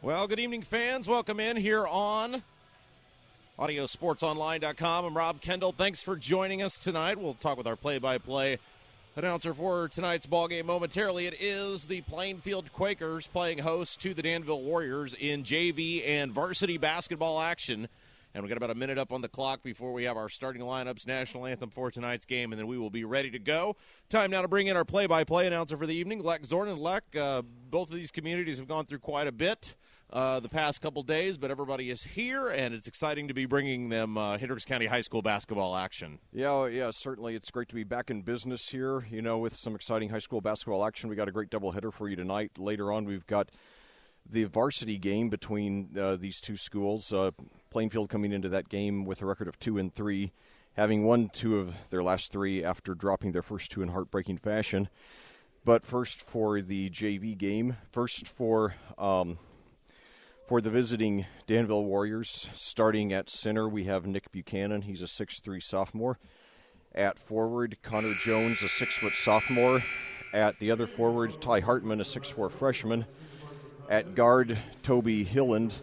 Well, good evening, fans. Welcome in here on AudioSportsOnline.com. I'm Rob Kendall. Thanks for joining us tonight. We'll talk with our play-by-play announcer for tonight's ballgame momentarily. It is the Plainfield Quakers playing host to the Danville Warriors in JV and varsity basketball action. And we've got about a minute up on the clock before we have our starting lineups, national anthem for tonight's game, and then we will be ready to go. Time now to bring in our play-by-play announcer for the evening, Lek Zorn. Lek, both of these communities have gone through quite a bit the past couple days, but everybody is here, and it's exciting to be bringing them Hendricks County High School basketball action. Yeah, certainly. It's great to be back in business here, with some exciting high school basketball action. We got a great doubleheader for you tonight. Later on, we've got the varsity game between these two schools. Plainfield coming into that game with a record of 2-3, having won 2 of their last 3 after dropping their first 2 in heartbreaking fashion. But first for the JV game, for the visiting Danville Warriors, starting at center, we have Nick Buchanan. He's a 6'3 sophomore. At forward, Connor Jones, a 6-foot sophomore. At the other forward, Ty Hartman, a 6'4 freshman. At guard, Toby Highland,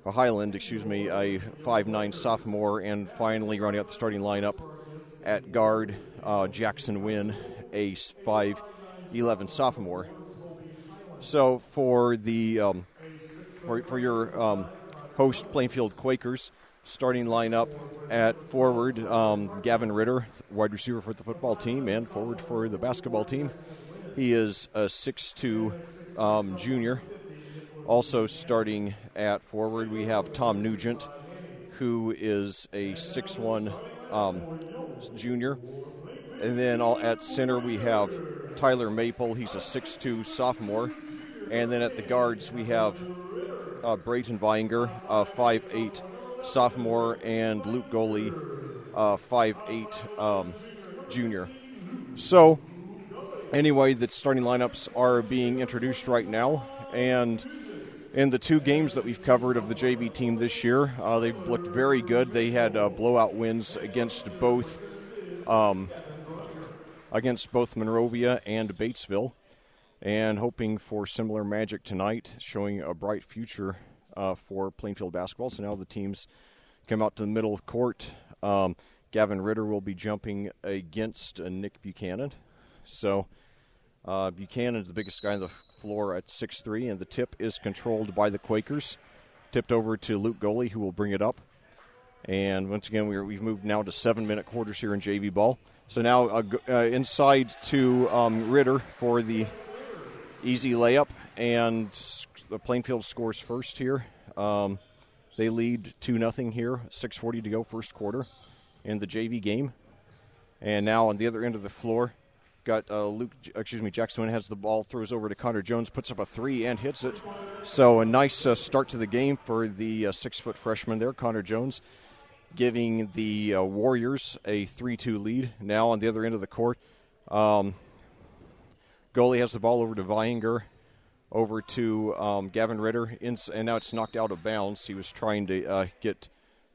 a 5'9 sophomore. And finally, rounding out the starting lineup, at guard, Jackson Wynn, a 5'11 sophomore. So for the for your host Plainfield Quakers, starting lineup at forward, Gavin Ritter, wide receiver for the football team and forward for the basketball team. He is a 6'2 junior. Also starting at forward, we have Tom Nugent, who is a 6'1 junior. And then at center, we have Tyler Maple. He's a 6'2 sophomore. And then at the guards, we have Brayton Weinger, a 5'8 sophomore, and Luke Goley, a 5'8 junior. So, anyway, the starting lineups are being introduced right now. And in the 2 games that we've covered of the JV team this year, they've looked very good. They had blowout wins against both Monrovia and Batesville, and hoping for similar magic tonight, showing a bright future for Plainfield basketball. So now the teams come out to the middle of the court. Gavin Ritter will be jumping against Nick Buchanan. So Buchanan is the biggest guy on the floor at 6'3", and the tip is controlled by the Quakers. Tipped over to Luke Goley, who will bring it up. And once again, we've moved now to 7-minute quarters here in JV ball. So now inside to Ritter for the easy layup, and the Plainfield scores first here. They lead 2-0 here, 6:40 to go, first quarter in the JV game. And now on the other end of the floor, got Jackson has the ball, throws over to Connor Jones, puts up a 3 and hits it. So a nice start to the game for the 6-foot freshman there, Connor Jones, giving the Warriors a 3-2 lead. Now on the other end of the court, Goley has the ball over to Weinger, over to Gavin Ritter, and now it's knocked out of bounds. He was trying to get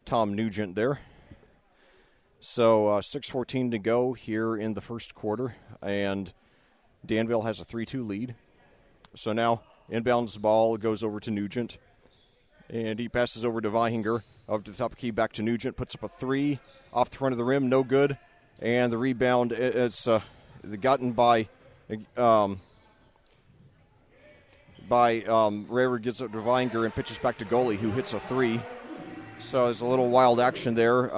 Tom Nugent there. So 6:14 to go here in the first quarter, and Danville has a 3-2 lead. So now inbounds ball goes over to Nugent, and he passes over to Weinger. Up to the top of the key, back to Nugent, puts up a 3 off the front of the rim, no good. And the rebound, it's gotten by Raver, gets up to Weinger and pitches back to Goley, who hits a 3. So there's a little wild action there.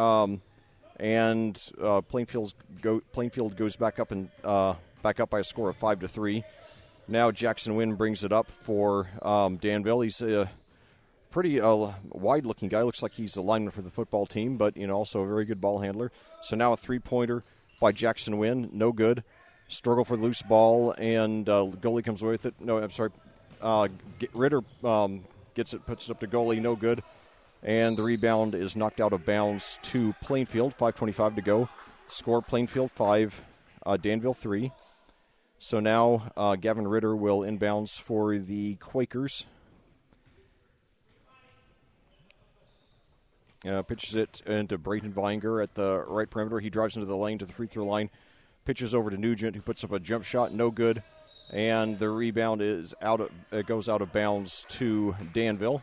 And Plainfield goes back up by a score of 5-3. Now Jackson Wynn brings it up for Danville. He's a pretty wide-looking guy. Looks like he's a lineman for the football team, but also a very good ball handler. So now a 3-pointer by Jackson Wynn, no good. Struggle for the loose ball, and Goley comes away with it. No, I'm sorry. Ritter gets it, puts it up to Goley, no good. And the rebound is knocked out of bounds to Plainfield, 5:25 to go. Score Plainfield 5, Danville 3. So now Gavin Ritter will inbounds for the Quakers. Pitches it into Brayton Weinger at the right perimeter. He drives into the lane to the free throw line. Pitches over to Nugent, who puts up a jump shot, no good. and the rebound is it goes out of bounds to Danville.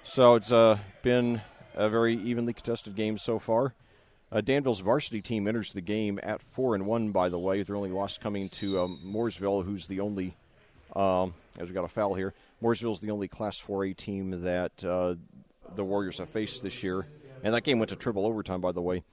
So it's been a very evenly contested game so far. Danville's varsity team enters the game at 4-1, by the way. Their only loss coming to Mooresville, who's the only, as we got a foul here, Mooresville's the only Class 4A team that the Warriors have faced this year. And that game went to triple overtime, by the way.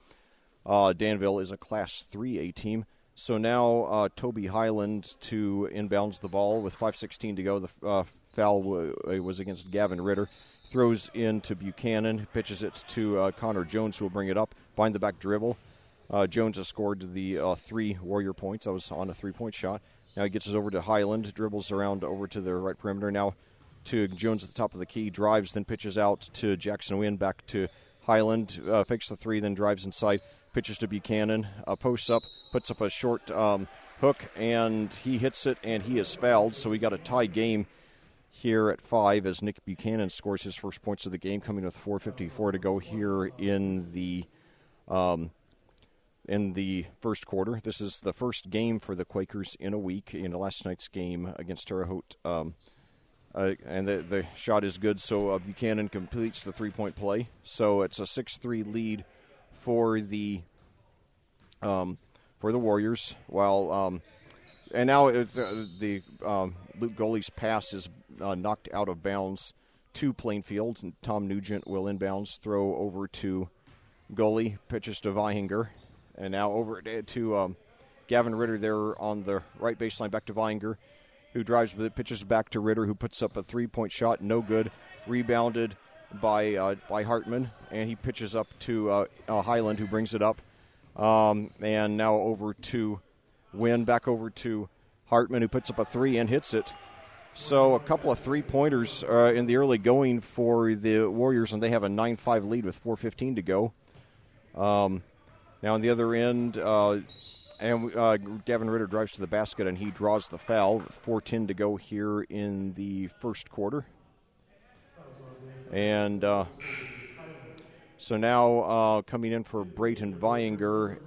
Danville is a Class 3A team. So now Toby Highland to inbounds the ball with 5:16 to go. The foul was against Gavin Ritter. Throws into Buchanan, pitches it to Connor Jones, who will bring it up. Behind the back dribble. Jones has scored the 3 Warrior points. That was on a 3-point shot. Now he gets it over to Highland, dribbles around over to the right perimeter. Now to Jones at the top of the key, drives, then pitches out to Jackson Wynn, back to Highland, fakes the 3, then drives inside, pitches to Buchanan, posts up, puts up a short hook, and he hits it, and he is fouled. So we got a tie game here at 5 as Nick Buchanan scores his first points of the game, coming with 4:54 to go here in the first quarter. This is the first game for the Quakers in a week. In last night's game against Terre Haute, and the shot is good, so Buchanan completes the 3-point play. So it's a 6-3 lead for the Warriors. While and now it's the Luke Goaly's pass is knocked out of bounds to Plainfield, and Tom Nugent will inbounds, throw over to Goalie, pitches to Weihinger, and now over to Gavin Ritter there on the right baseline, back to Weihinger, who drives with it, pitches back to Ritter, who puts up a 3-point shot, no good, rebounded by Hartman, and he pitches up to Highland, who brings it up, and now over to Wynn, back over to Hartman, who puts up a 3 and hits it. So a couple of 3-pointers in the early going for the Warriors, and they have a 9-5 lead with 4:15 to go. Now on the other end, Gavin Ritter drives to the basket, and he draws the foul with 4:10 to go here in the first quarter. And so now coming in for Brayton Weihinger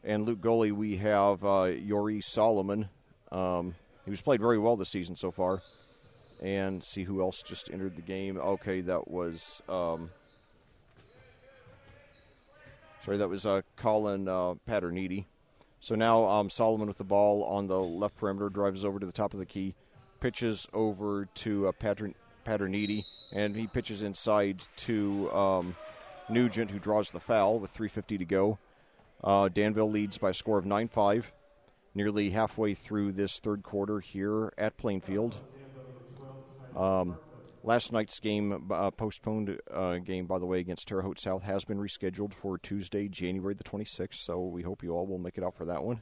and Luke Goalie, we have Yori Solomon, who's played very well this season so far. And see who else just entered the game. Okay, that was Colin Paterniti. So now Solomon with the ball on the left perimeter, drives over to the top of the key, pitches over to Paterniti, and he pitches inside to Nugent, who draws the foul with 3:50 to go. Danville leads by a score of 9-5, nearly halfway through this third quarter here at Plainfield. Last night's game, postponed game, by the way, against Terre Haute South, has been rescheduled for Tuesday, January the 26th, so we hope you all will make it out for that one.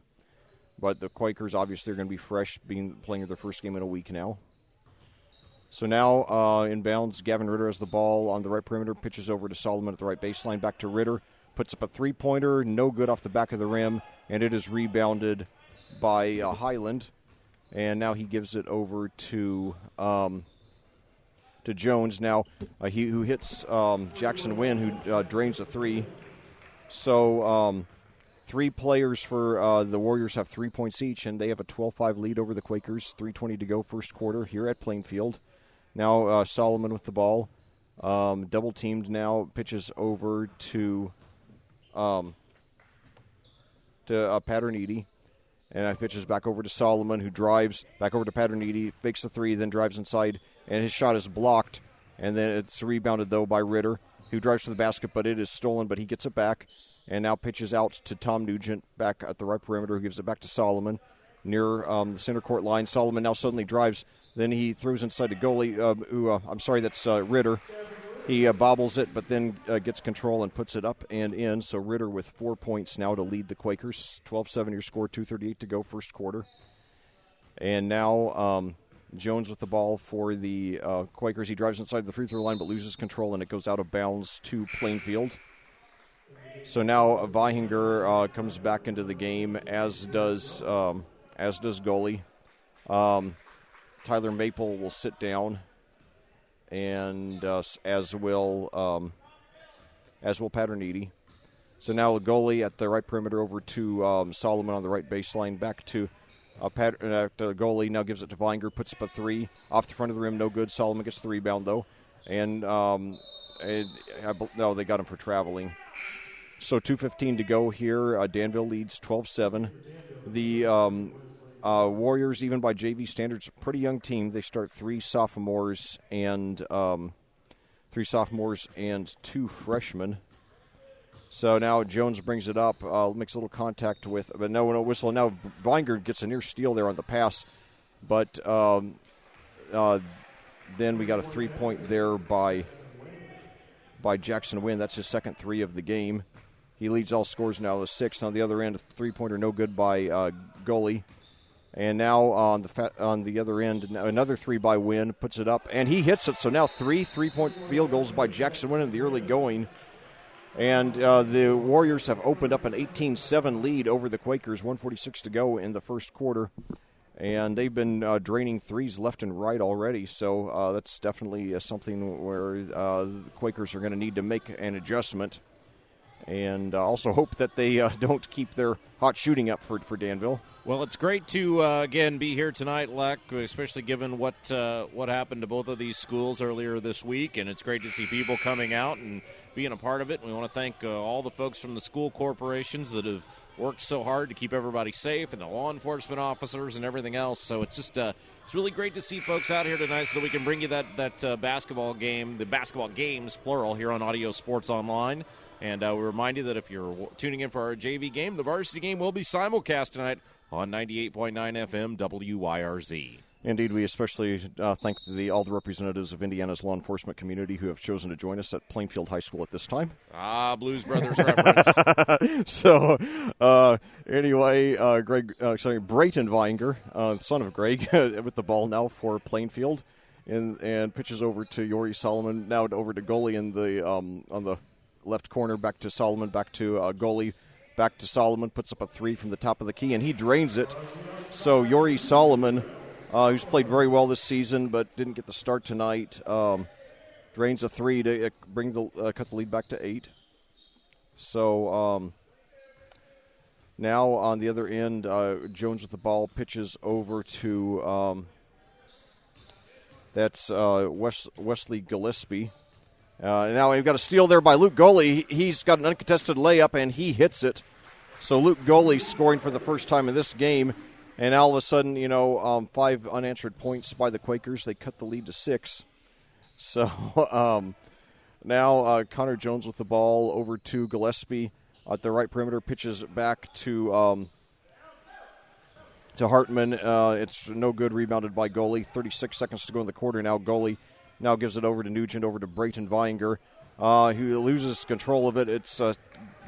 But the Quakers, obviously, are going to be fresh, playing their first game in a week now. So now, inbounds, Gavin Ritter has the ball on the right perimeter, pitches over to Solomon at the right baseline, back to Ritter, puts up a 3-pointer, no good off the back of the rim, and it is rebounded by Highland. And now he gives it over to Jones. Now who hits Jackson Wynn, who drains a 3. So 3 players for the Warriors have 3 points each, and they have a 12-5 lead over the Quakers. 3:20 to go, first quarter here at Plainfield. Now Solomon with the ball, double teamed. Now pitches over to Paterniti. And pitches back over to Solomon, who drives back over to Paterniti, fakes the 3, then drives inside, and his shot is blocked. And then it's rebounded, though, by Ritter, who drives to the basket, but it is stolen, but he gets it back. And now pitches out to Tom Nugent back at the right perimeter, who gives it back to Solomon near the center court line. Solomon now suddenly drives. Then he throws inside to Goalie, that's Ritter. He bobbles it, but then gets control and puts it up and in. So Ritter with 4 points now to lead the Quakers. 12-7 your score, 2:38 to go, first quarter. And now Jones with the ball for the Quakers. He drives inside the free throw line but loses control, and it goes out of bounds to Plainfield. So now Weihinger comes back into the game, as does Goalie. Tyler Maple will sit down, and as will Paterniti. So now Goalie at the right perimeter over to Solomon on the right baseline. Back to Goalie. Now gives it to Vinger. Puts up a three. Off the front of the rim. No good. Solomon gets the rebound, though. And no, they got him for traveling. So 2:15 to go here. Danville leads 12-7. The Warriors, even by JV standards, a pretty young team. They start three sophomores and 2 freshmen. So now Jones brings it up, makes a little contact with, but no whistle. Now Vinger gets a near steal there on the pass, but then we got a 3-point there by Jackson Wynn. That's his second 3 of the game. He leads all scores now with 6. On the other end, a 3-pointer no good by Goalie. And now on the other end, another 3 by Wynn, puts it up, and he hits it. So now 3 3-point field goals by Jackson Wynn in the early going. And the Warriors have opened up an 18-7 lead over the Quakers, 1:46 to go in the first quarter. And they've been draining threes left and right already. So that's definitely something where the Quakers are going to need to make an adjustment. And also hope that they don't keep their hot shooting up for Danville. Well, it's great to, again, be here tonight, Leck, especially given what happened to both of these schools earlier this week. And it's great to see people coming out and being a part of it. We want to thank all the folks from the school corporations that have worked so hard to keep everybody safe, and the law enforcement officers and everything else. So it's just it's really great to see folks out here tonight so that we can bring you that basketball game, the basketball games, plural, here on Audio Sports Online. And we remind you that if you're tuning in for our JV game, the varsity game will be simulcast tonight on 98.9 FM WYRZ. Indeed, we especially thank all the representatives of Indiana's law enforcement community who have chosen to join us at Plainfield High School at this time. Blues Brothers reference. So, anyway, Brayton Vinger, son of Greg, with the ball now for Plainfield, and pitches over to Yori Solomon. Now over to Goalie in the on the left corner. Back to Solomon. Back to Goalie. Back to Solomon. Puts up a 3 from the top of the key, and he drains it. So Yori Solomon, who's played very well this season but didn't get the start tonight, drains a 3 to bring cut the lead back to 8. So now on the other end, Jones with the ball pitches over to that's Wesley Gillespie. Now we've got a steal there by Luke Goalie. He's got an uncontested layup, and he hits it. So Luke Goalie scoring for the first time in this game. And all of a sudden, 5 unanswered points by the Quakers. They cut the lead to 6. So now Connor Jones with the ball over to Gillespie at the right perimeter. Pitches back to Hartman. It's no good. Rebounded by Goalie. 36 seconds to go in the quarter. Now Goalie now gives it over to Nugent, over to Brayton Vinger, who loses control of it. It's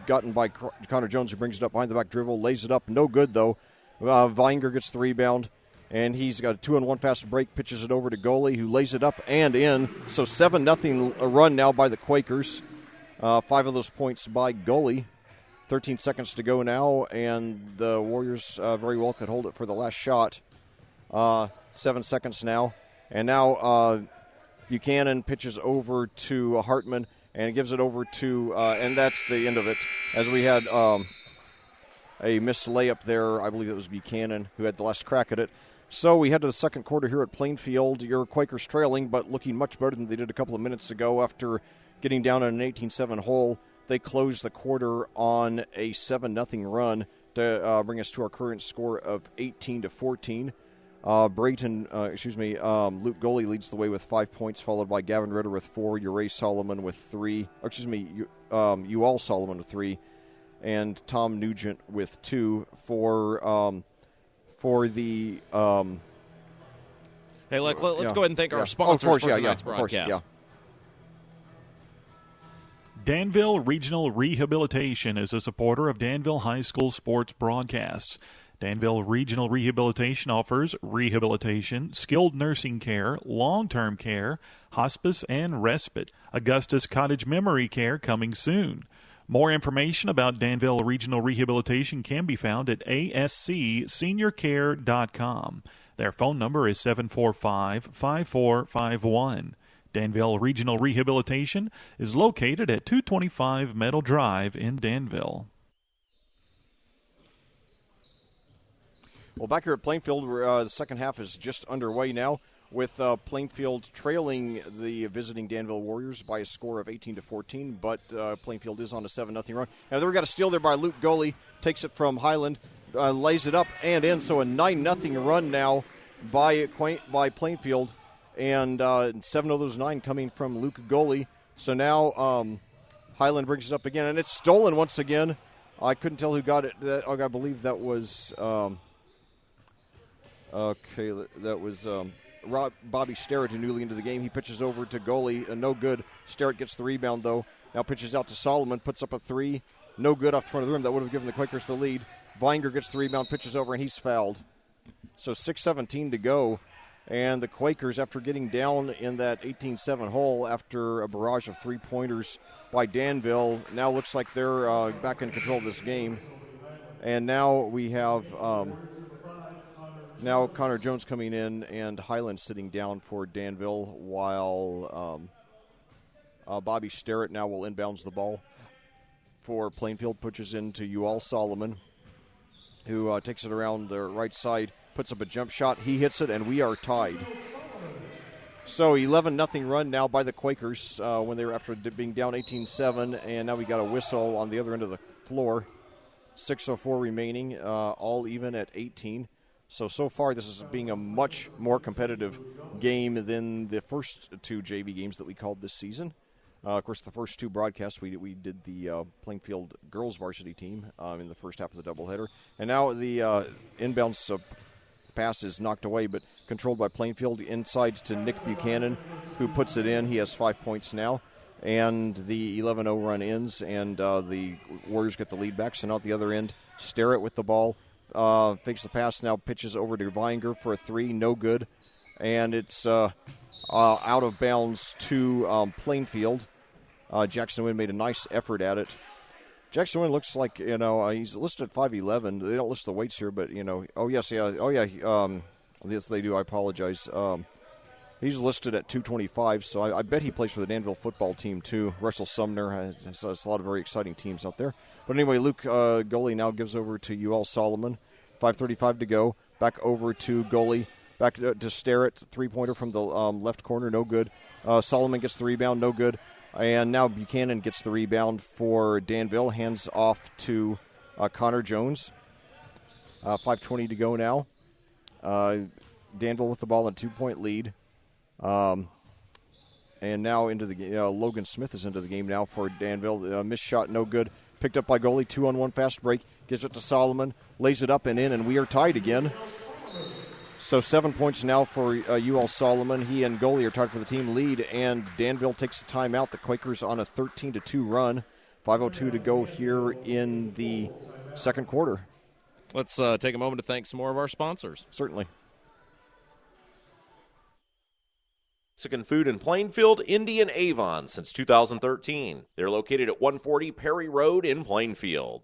gotten by Connor Jones, who brings it up behind the back dribble, lays it up. No good, though. Vinger gets the rebound, and he's got a 2-on-1 fast break, pitches it over to Goalie, who lays it up and in. So 7-0 run now by the Quakers. 5 of those points by Goalie. 13 seconds to go now, and the Warriors very well could hold it for the last shot. 7 seconds now. And now Buchanan pitches over to Hartman and gives it over to, and that's the end of it, as we had a missed layup there. I believe it was Buchanan who had the last crack at it. So we head to the second quarter here at Plainfield. Your Quakers trailing, but looking much better than they did a couple of minutes ago after getting down on an 18-7 hole. They closed the quarter on a 7-0 run to bring us to our current score of 18-14. Luke Goalie leads the way with 5 points, followed by Gavin Ritter with 4, Uriah Solomon with 3, Ual Solomon with 3, and Tom Nugent with 2 for the. Hey, let's go ahead and thank our sponsors for tonight's broadcast. Danville Regional Rehabilitation is a supporter of Danville High School sports broadcasts. Danville Regional Rehabilitation offers rehabilitation, skilled nursing care, long-term care, hospice, and respite. Augustus Cottage Memory Care coming soon. More information about Danville Regional Rehabilitation can be found at ascseniorcare.com. Their phone number is 745-5451. Danville Regional Rehabilitation is located at 225 Meadow Drive in Danville. Well, back here at Plainfield, the second half is just underway now, with Plainfield trailing the visiting Danville Warriors by a score of 18-14, but Plainfield is on a 7-0 run. Now, we got a steal there by Luke Goley, takes it from Highland, lays it up and in, so a 9-0 run now by Plainfield, and 7 of those 9 coming from Luke Goley. So now Highland brings it up again, and it's stolen once again. I couldn't tell who got it. I believe that was... that was Bobby Sterrett, who newly into the game. He pitches over to Goley, no good. Sterrett gets the rebound, though. Now pitches out to Solomon, puts up a 3. No good off the front of the rim. That would have given the Quakers the lead. Vinger gets the rebound, pitches over, and he's fouled. So 6:17 to go. And the Quakers, after getting down in that 18-7 hole after a barrage of 3-pointers by Danville, now looks like they're back in control of this game. And now we have... Now Connor Jones coming in and Highland sitting down for Danville, while Bobby Sterrett now will inbounds the ball for Plainfield, pushes into Ual Solomon, who takes it around the right side, puts up a jump shot. He hits it, and we are tied. So 11-0 run now by the Quakers when they were after being down 18-7, and now we got a whistle on the other end of the floor. 6:04 remaining, all even at 18. So far, this is being a much more competitive game than the first 2 JV games that we called this season. Of course, the first 2 broadcasts, we did the Plainfield girls varsity team in the first half of the doubleheader. And now the inbounds pass is knocked away, but controlled by Plainfield. Inside to Nick Buchanan, who puts it in. He has 5 points now. And the 11-0 run ends, and the Warriors get the lead back. So now at the other end, Sterrett with the ball. Fakes the pass, now pitches over to Vinger for a 3, no good. And it's out of bounds to Plainfield. Jackson Wynn made a nice effort at it. Jackson Wynn looks like, he's listed at 5'11". They don't list the weights here, but, yes, they do. I apologize. He's listed at 225, so I bet he plays for the Danville football team, too. Russell Sumner has a lot of very exciting teams out there. But anyway, Luke Goley now gives over to Ual Solomon. 5:35 to go. Back over to Goley. Back to Sterrett. 3-pointer from the left corner, no good. Solomon gets the rebound, no good. And now Buchanan gets the rebound for Danville. Hands off to Connor Jones. 5:20 to go now. Danville with the ball, a 2-point lead. And now into the game. Logan Smith is into the game now for Danville. Missed shot, no good. Picked up by Goley. 2-on-1 fast break. Gives it to Solomon. Lays it up and in, and we are tied again. So 7 points now for Ual Solomon. He and Goley are tied for the team lead, and Danville takes the timeout. The Quakers on a 13-2 run. 5:02 to go here in the second quarter. Let's take a moment to thank some more of our sponsors. Certainly. Mexican food in Plainfield, Indy, and Avon since 2013. They're located at 140 Perry Road in Plainfield.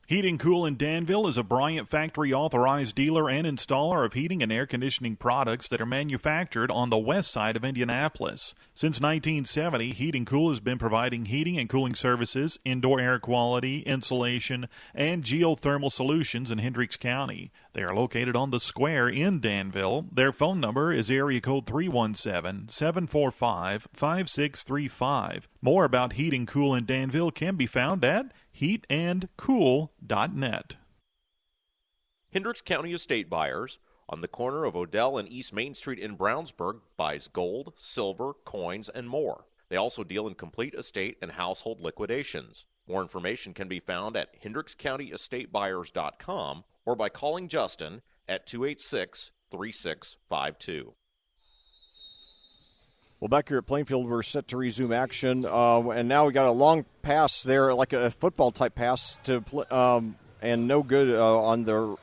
Heating Cool in Danville is a Bryant Factory authorized dealer and installer of heating and air conditioning products that are manufactured on the west side of Indianapolis. Since 1970, Heating Cool has been providing heating and cooling services, indoor air quality, insulation, and geothermal solutions in Hendricks County. They are located on the square in Danville. Their phone number is area code 317-745-5635. More about Heating Cool in Danville can be found at heatandcool.net. Hendricks County Estate Buyers, on the corner of Odell and East Main Street in Brownsburg, buys gold, silver, coins, and more. They also deal in complete estate and household liquidations. More information can be found at HendricksCountyEstateBuyers.com or by calling Justin at 286-3652. Well, back here at Plainfield, we're set to resume action, and now we got a long pass there, like a football-type pass, and no good on the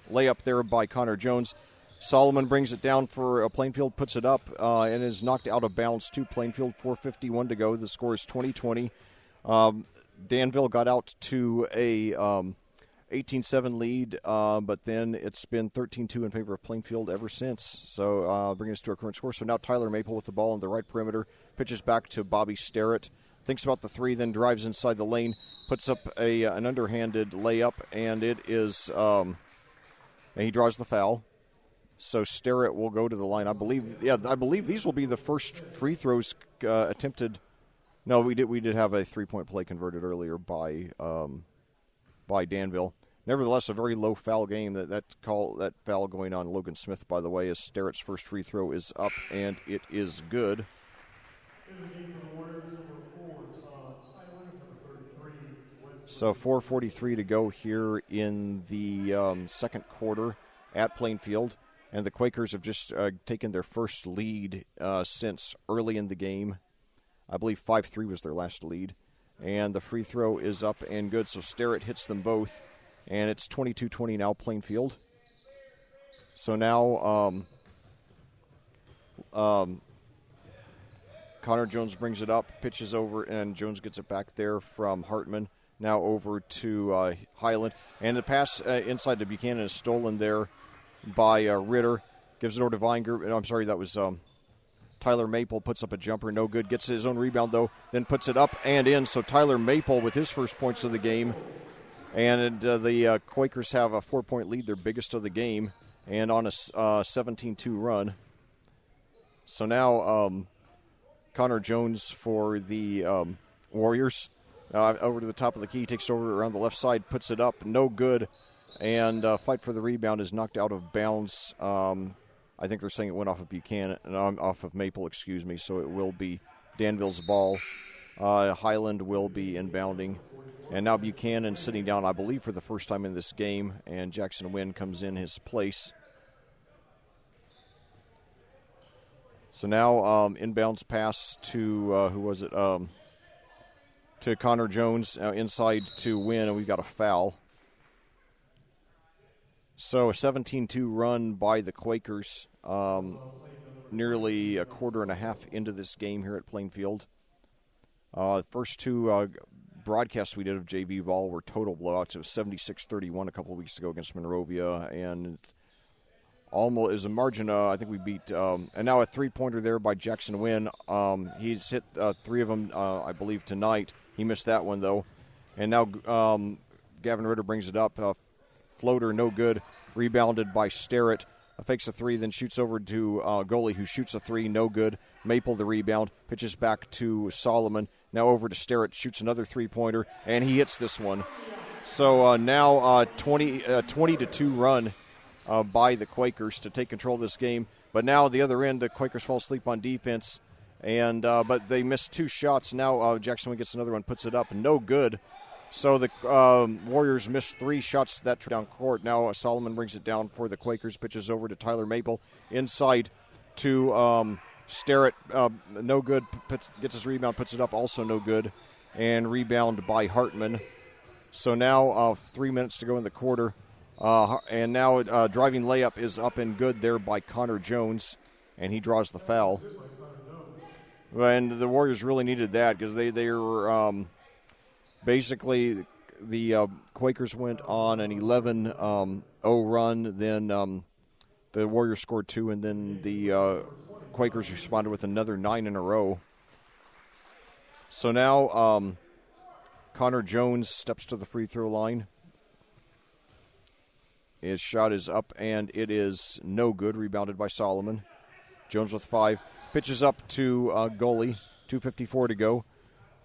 layup there by Connor Jones. Solomon brings it down for Plainfield, puts it up, and is knocked out of bounds to Plainfield. 4:51 to go. The score is 20-20. Danville got out to a 18-7 lead, but then it's been 13-2 in favor of Plainfield ever since. So bringing us to our current score. So now Tyler Maple with the ball on the right perimeter, pitches back to Bobby Sterrett, thinks about the three, then drives inside the lane, puts up an underhanded layup, and it is and he draws the foul. So Sterrett will go to the line. I believe these will be the first free throws attempted. No, we did have a 3-point play converted earlier by Danville. Nevertheless, a very low foul game. That foul going on Logan Smith, by the way, as Sterrett's first free throw is up, and it is good. So 4:43 to go here in the second quarter at Plainfield, and the Quakers have just taken their first lead since early in the game. I believe 5-3 was their last lead. And the free throw is up and good, so Sterrett hits them both. And it's 22-20 now, Plainfield. So now Connor Jones brings it up, pitches over, and Jones gets it back there from Hartman. Now over to Highland. And the pass inside to Buchanan is stolen there by Ritter. Gives it over to Vinger. I'm sorry, that was Tyler Maple, puts up a jumper, no good. Gets his own rebound, though, then puts it up and in. So Tyler Maple with his first points of the game. And the Quakers have a 4-point lead, their biggest of the game, and on a 17-2 run. So now Connor Jones for the Warriors. Over to the top of the key, takes over around the left side, puts it up, no good. And fight for the rebound is knocked out of bounds. I think they're saying it went off of Buchanan, off of Maple, excuse me, so it will be Danville's ball. Highland will be inbounding. And now Buchanan sitting down, I believe, for the first time in this game, and Jackson Wynn comes in his place. So now inbounds pass to, who was it? To Connor Jones, inside to Wynn, and we've got a foul. So a 17-2 run by the Quakers, nearly a quarter and a half into this game here at Plainfield. First two broadcasts we did of JV Vol were total blowouts. It was 76-31 a couple of weeks ago against Monrovia, and almost is a margin. I think we beat, and now a three-pointer there by Jackson Wynn. He's hit three of them, I believe, tonight. He missed that one, though. And now Gavin Ritter brings it up. Floater, no good. Rebounded by Sterrett. Fakes a three, then shoots over to goalie, who shoots a three, no good. Maple the rebound, pitches back to Solomon. Now over to Sterrett, shoots another three-pointer, and he hits this one. So now 20-2 run by the Quakers to take control of this game. But now at the other end, the Quakers fall asleep on defense, and but they missed two shots. Now Jackson gets another one, puts it up, no good. So the Warriors missed three shots that down court. Now Solomon brings it down for the Quakers, pitches over to Tyler Maple. Inside to Sterrett, no good. Gets his rebound, puts it up, also no good. And rebound by Hartman. So now 3 minutes to go in the quarter. And now driving layup is up and good there by Connor Jones. And he draws the foul. And the Warriors really needed that because they were... basically, the Quakers went on an 11-0 run. Then the Warriors scored two, and then the Quakers responded with another 9 in a row. So now Connor Jones steps to the free throw line. His shot is up, and it is no good. Rebounded by Solomon. Jones with 5. Pitches up to goalie. 2:54 to go.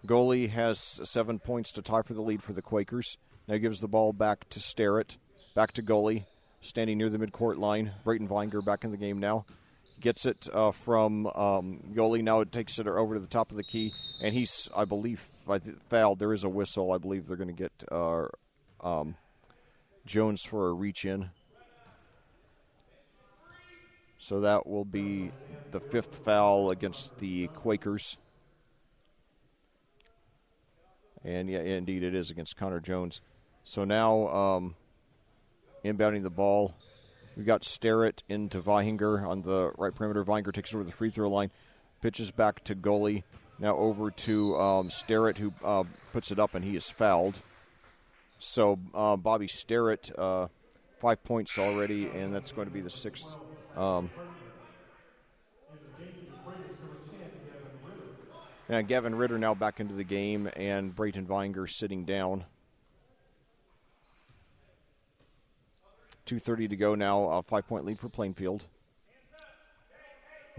Goalie has 7 points to tie for the lead for the Quakers. Now gives the ball back to Sterrett. Back to goalie. Standing near the midcourt line. Brayton Vinger back in the game now. Gets it from goalie. Now it takes it over to the top of the key. And he's, I believe, fouled. There is a whistle. I believe they're going to get Jones for a reach-in. So that will be the 5th foul against the Quakers. And, yeah, indeed, it is against Connor Jones. So now inbounding the ball, we got Sterrett into Vihinger on the right perimeter. Vihinger takes over the free throw line, pitches back to goalie. Now over to Sterrett, who puts it up, and he is fouled. So Bobby Sterrett, 5 points already, and that's going to be the sixth. And Gavin Ritter now back into the game, and Brayton Vinger sitting down. 2:30 to go now, a 5-point lead for Plainfield.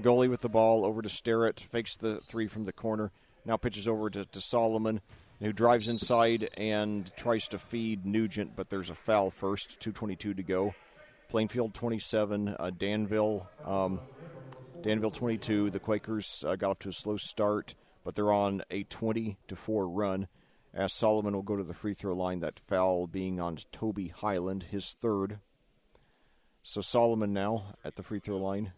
Goalie with the ball over to Sterrett, fakes the three from the corner, now pitches over to Solomon, who drives inside and tries to feed Nugent, but there's a foul first, 2:22 to go. Plainfield 27, Danville 22. The Quakers got off to a slow start, but they're on a 20-4 run, as Solomon will go to the free throw line, that foul being on Toby Highland, his third. So Solomon now at the free throw line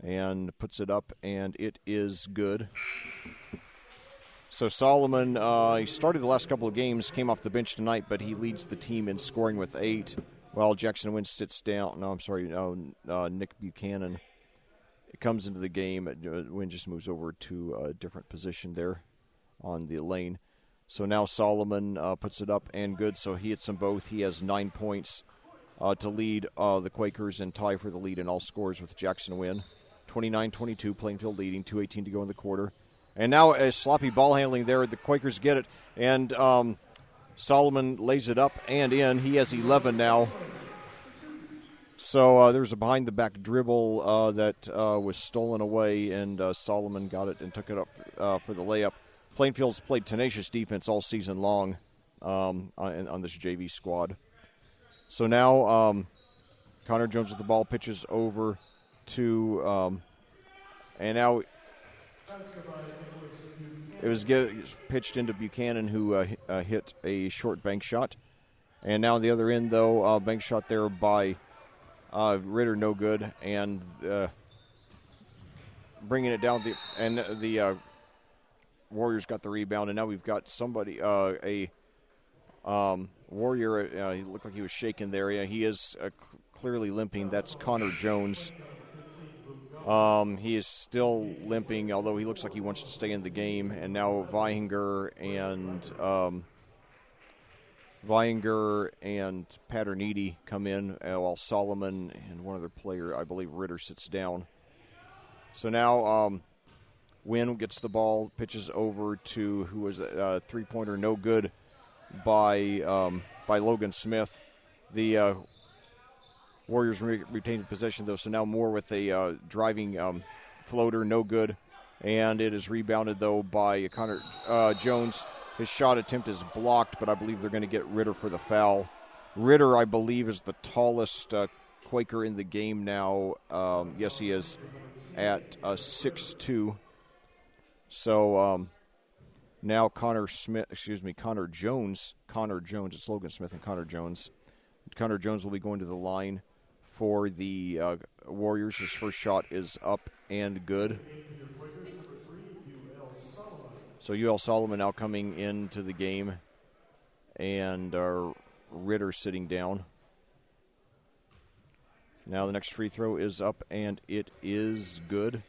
and puts it up, and it is good. So Solomon, he started the last couple of games, came off the bench tonight, but he leads the team in scoring with 8, while Jackson Wynn sits down. Nick Buchanan comes into the game. Wynn just moves over to a different position there on the lane. So now Solomon puts it up and good, so he hits them both. He has 9 points to lead the Quakers and tie for the lead in all scores with Jackson Wynn. 29-22, Plainfield leading, 2:18 to go in the quarter. And now a sloppy ball handling there. The Quakers get it, and Solomon lays it up and in. He has 11 now. So there's a behind-the-back dribble that was stolen away, and Solomon got it and took it up for the layup. Plainfield's played tenacious defense all season long on this JV squad. So now Connor Jones with the ball, pitches over to, and now it was pitched into Buchanan, who hit a short bank shot. And now on the other end, though, bank shot there by Ritter, no good, and bringing it down. The Warriors got the rebound, and now we've got somebody, a Warrior. He looked like he was shaking there. Yeah, he is clearly limping. That's Connor Jones. He is still limping, although he looks like he wants to stay in the game. And now Vihinger and Paterniti come in, while Solomon and one other player, I believe Ritter, sits down. So now Wynn gets the ball, pitches over to, who was a three-pointer, no good by Logan Smith. The Warriors retained possession, though, so now Moore with a driving floater, no good. And it is rebounded, though, by Connor Jones. His shot attempt is blocked, but I believe they're going to get Ritter for the foul. Ritter, I believe, is the tallest Quaker in the game now. Yes, he is at 6'2". So now Connor Jones. It's Logan Smith and Connor Jones. Connor Jones will be going to the line for the Warriors. His first shot is up and good. So UL Solomon now coming into the game, and Ritter sitting down. Now the next free throw is up, and it is good.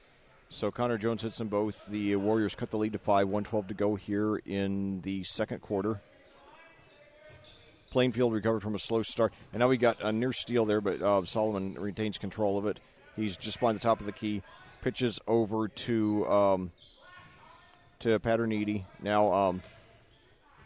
So Connor Jones hits them both. The Warriors cut the lead to 5, 1:12 to go here in the second quarter. Plainfield recovered from a slow start. And now we got a near steal there, but Solomon retains control of it. He's just behind the top of the key. Pitches over to Paterniti. Now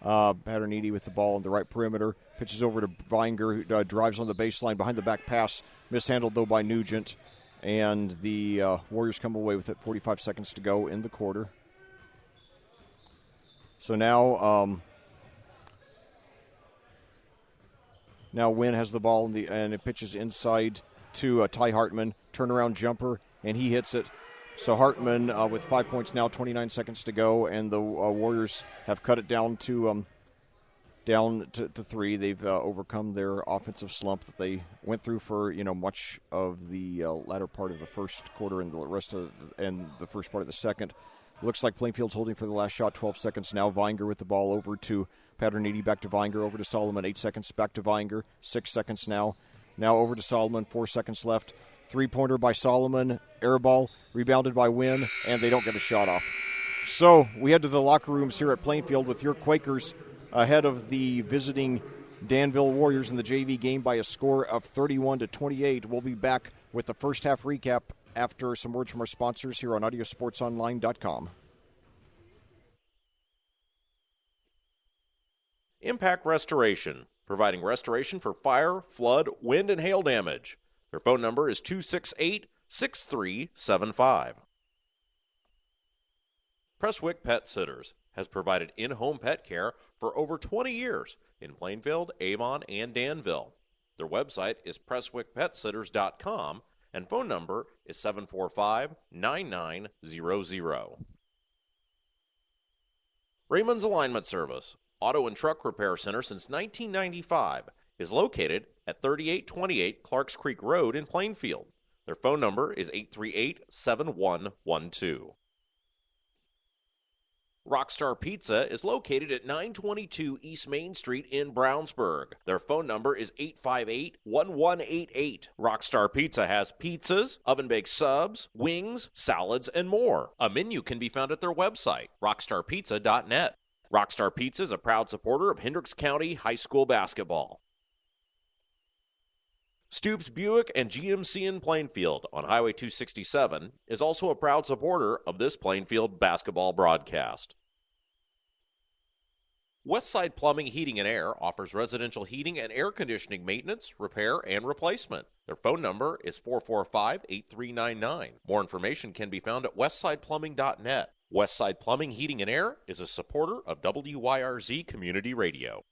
Paterniti with the ball on the right perimeter. Pitches over to Vinger, who drives on the baseline behind the back pass. Mishandled, though, by Nugent. And the Warriors come away with it. 45 seconds to go in the quarter. So now Wynn has the ball, and it pitches inside to Ty Hartman. Turnaround jumper, and he hits it. So Hartman with 5 points now, 29 seconds to go, and the Warriors have cut it down to 3. They've overcome their offensive slump that they went through for much of the latter part of the first quarter and the first part of the second. Looks like Plainfield's holding for the last shot. 12 seconds now. Vinger with the ball over to Paterniti, back to Vinger, over to Solomon. 8 seconds, back to Vinger. 6 seconds now. Now over to Solomon. 4 seconds left. Three-pointer by Solomon. Air ball rebounded by Wynn, and they don't get a shot off. So we head to the locker rooms here at Plainfield with your Quakers ahead of the visiting Danville Warriors in the JV game by a score of 31-28. We'll be back with the first half recap after some words from our sponsors here on audiosportsonline.com. Impact Restoration, providing restoration for fire, flood, wind, and hail damage. Their phone number is 268-6375. Prestwick Pet Sitters has provided in-home pet care for over 20 years in Plainfield, Avon, and Danville. Their website is PrestwickPetSitters.com, and phone number is 745-9900. Raymond's Alignment Service, auto and truck repair center since 1995, is located at 3828 Clarks Creek Road in Plainfield. Their phone number is 838-7112. Rockstar Pizza is located at 922 East Main Street in Brownsburg. Their phone number is 858-1188. Rockstar Pizza has pizzas, oven-baked subs, wings, salads, and more. A menu can be found at their website, rockstarpizza.net. Rockstar Pizza is a proud supporter of Hendricks County High School basketball. Stoops Buick and GMC in Plainfield on Highway 267 is also a proud supporter of this Plainfield basketball broadcast. Westside Plumbing, Heating, and Air offers residential heating and air conditioning maintenance, repair, and replacement. Their phone number is 445-8399. More information can be found at westsideplumbing.net. Westside Plumbing, Heating, and Air is a supporter of WYRZ Community Radio.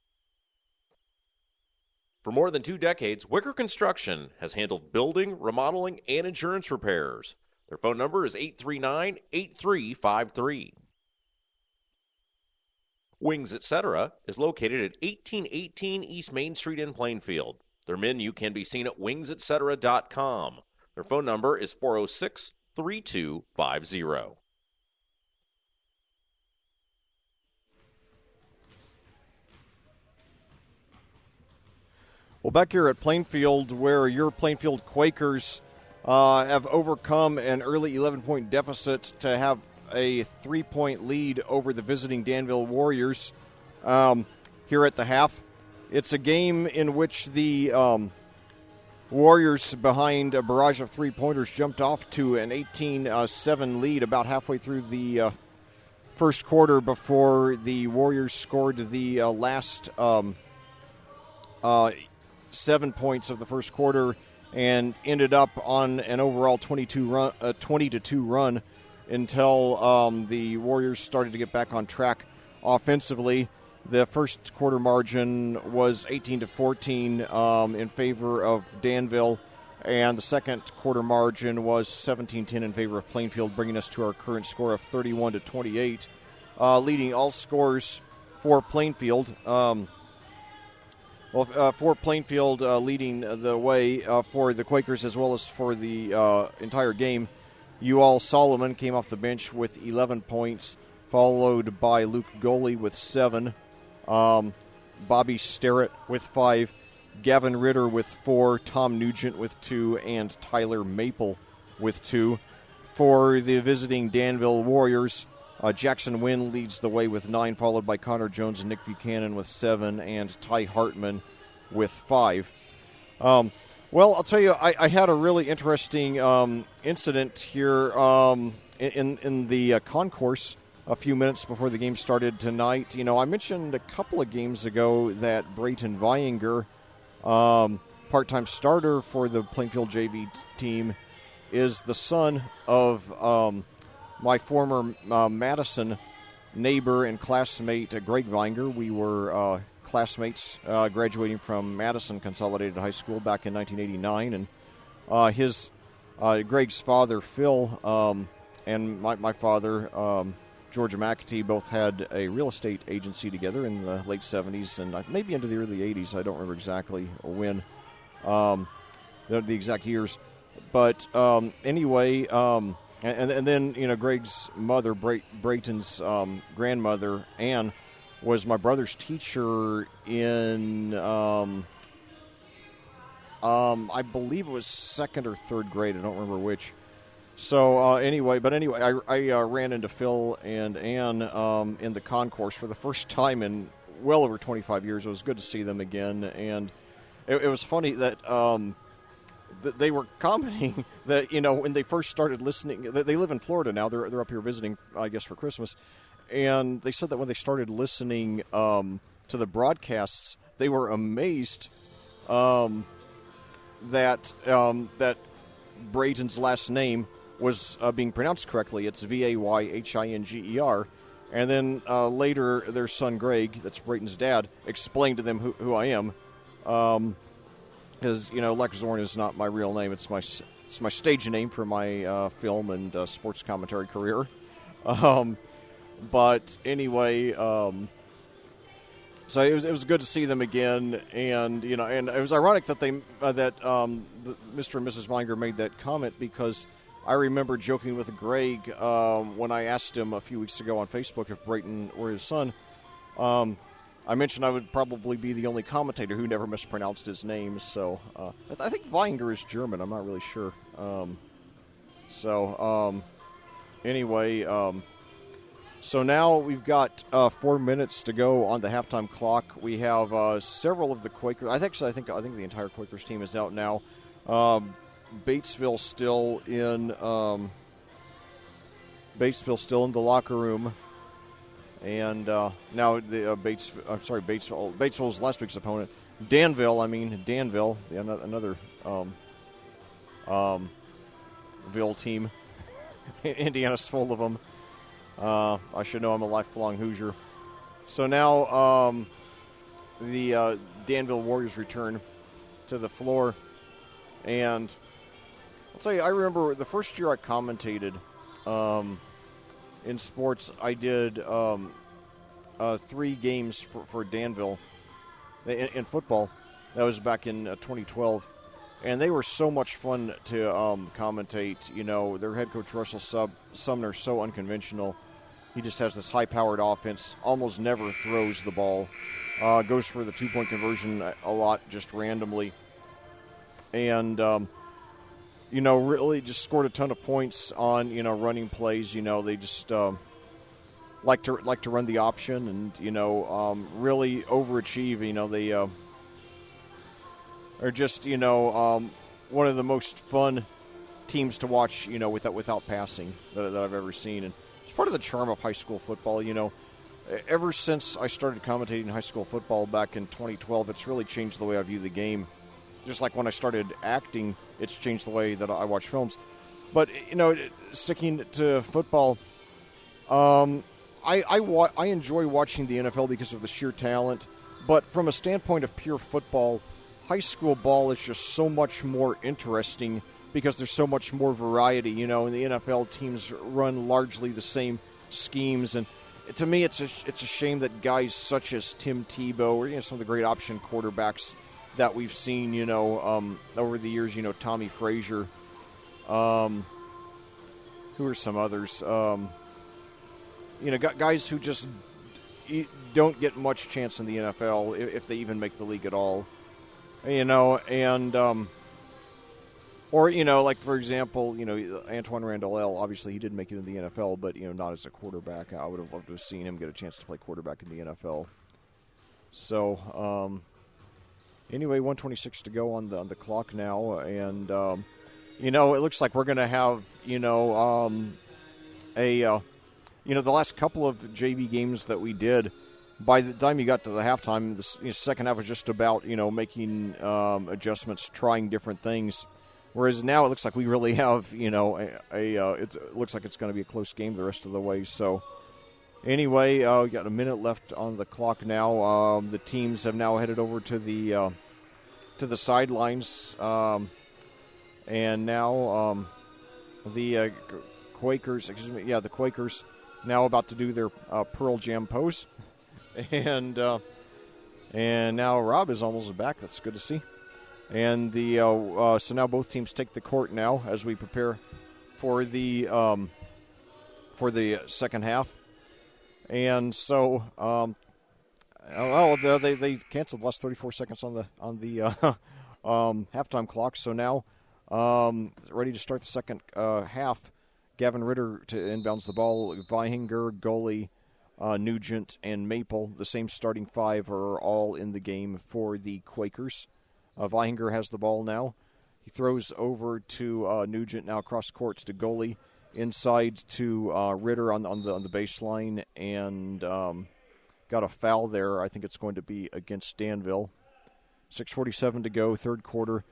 For more than 2 decades, Wicker Construction has handled building, remodeling, and insurance repairs. Their phone number is 839-8353. Wings Etc. is located at 1818 East Main Street in Plainfield. Their menu can be seen at wingsetc.com. Their phone number is 406-3250. Well, back here at Plainfield, where your Plainfield Quakers have overcome an early 11-point deficit to have a 3-point lead over the visiting Danville Warriors here at the half. It's a game in which the Warriors, behind a barrage of three-pointers, jumped off to an 18-7 lead about halfway through the first quarter before the Warriors scored the last 7 points of the first quarter and ended up on an overall 20-2 run until the Warriors started to get back on track offensively. The first quarter margin was 18-14 in favor of Danville, and the second quarter margin was 17-10 in favor of Plainfield, bringing us to our current score of 31-28, leading all scores for Plainfield. For Plainfield leading the way for the Quakers as well as for the entire game, Ual Solomon came off the bench with 11 points, followed by Luke Goley with 7, Bobby Sterrett with 5, Gavin Ritter with 4, Tom Nugent with 2, and Tyler Maple with 2. For the visiting Danville Warriors, Jackson Wynn leads the way with 9, followed by Connor Jones and Nick Buchanan with 7, and Ty Hartman with 5. Well, I'll tell you, I had a really interesting incident here in the concourse a few minutes before the game started tonight. You know, I mentioned a couple of games ago that Brayton Vianger, part-time starter for the Plainfield JV team, is the son of my former Madison neighbor and classmate, Greg Vianger. We were classmates graduating from Madison Consolidated High School back in 1989. And Greg's father, Phil, and my father, Georgia McAtee, both had a real estate agency together in the late 70s and maybe into the early 80s. I don't remember exactly when, the exact years. But anyway... And then, you know, Greg's mother, Brayton's grandmother, Ann, was my brother's teacher in, I believe it was 2nd or 3rd grade. I don't remember which. So anyway, I ran into Phil and Ann in the concourse for the first time in well over 25 years. It was good to see them again, and it was funny that they were commenting that, when they first started listening, they live in Florida now. They're up here visiting, I guess, for Christmas, and they said that when they started listening to the broadcasts, they were amazed that Brayton's last name was being pronounced correctly. It's Vayhinger. And then later, their son Greg, that's Brayton's dad, explained to them who I am. Because, Lex Zorn is not my real name. It's my stage name for my film and sports commentary career. But anyway, so it was good to see them again, and and it was ironic that Mr. and Mrs. Vayhinger made that comment, because I remember joking with Greg when I asked him a few weeks ago on Facebook if Brayton were his son. I mentioned I would probably be the only commentator who never mispronounced his name. So I think Vayhinger is German. I'm not really sure. Anyway, so now we've got 4 minutes to go on the halftime clock. We have several of the Quakers. I think the entire Quakers team is out now. Batesville still in the locker room. And now the Batesville's last week's opponent. Danville, another Ville team. Indiana's full of them. I should know I'm a lifelong Hoosier. So now the Danville Warriors return to the floor. And I'll tell you, I remember the first year I commentated in sports, I did 3 games for Danville in football. That was back in 2012. And they were so much fun to commentate. Their head coach, Russell Sumner, so unconventional. He just has this high-powered offense, almost never throws the ball, goes for the 2-point conversion a lot just randomly. And, really just scored a ton of points on, running plays. They just like to run the option and, really overachieve. They are just, one of the most fun teams to watch, without passing that I've ever seen. And it's part of the charm of high school football. Ever since I started commentating high school football back in 2012, it's really changed the way I view the game. Just like when I started acting, it's changed the way that I watch films. But, sticking to football, I enjoy watching the NFL because of the sheer talent. But from a standpoint of pure football, high school ball is just so much more interesting because there's so much more variety. In the NFL, teams run largely the same schemes. And to me, it's a shame that guys such as Tim Tebow or some of the great option quarterbacks that we've seen, over the years, Tommy Frazier, who are some others, guys who just don't get much chance in the NFL if they even make the league at all, like, for example, Antoine Randall, obviously he did make it in the NFL, but, not as a quarterback. I would have loved to have seen him get a chance to play quarterback in the NFL. So, anyway, 1:26 to go on the clock now, and it looks like we're going to have the last couple of JV games that we did. By the time you got to the halftime, the second half was just about making adjustments, trying different things. Whereas now it looks like we really have it looks like it's going to be a close game the rest of the way. So. Anyway, we got a minute left on the clock now. The teams have now headed over to the sidelines, and now the Quakers. The Quakers now about to do their Pearl Jam pose, and now Rob is almost back. That's good to see. And so now both teams take the court now as we prepare for the second half. And so, they canceled the last 34 seconds on the halftime clock. So now, ready to start the second half. Gavin Ritter to inbounds the ball. Vayhinger, goalie, Nugent, and Maple. The same starting five are all in the game for the Quakers. Weihinger has the ball now. He throws over to Nugent, now across court to goalie. Inside to Ritter on the baseline, and got a foul there. I think it's going to be against Danville. 6:47 to go, third quarter.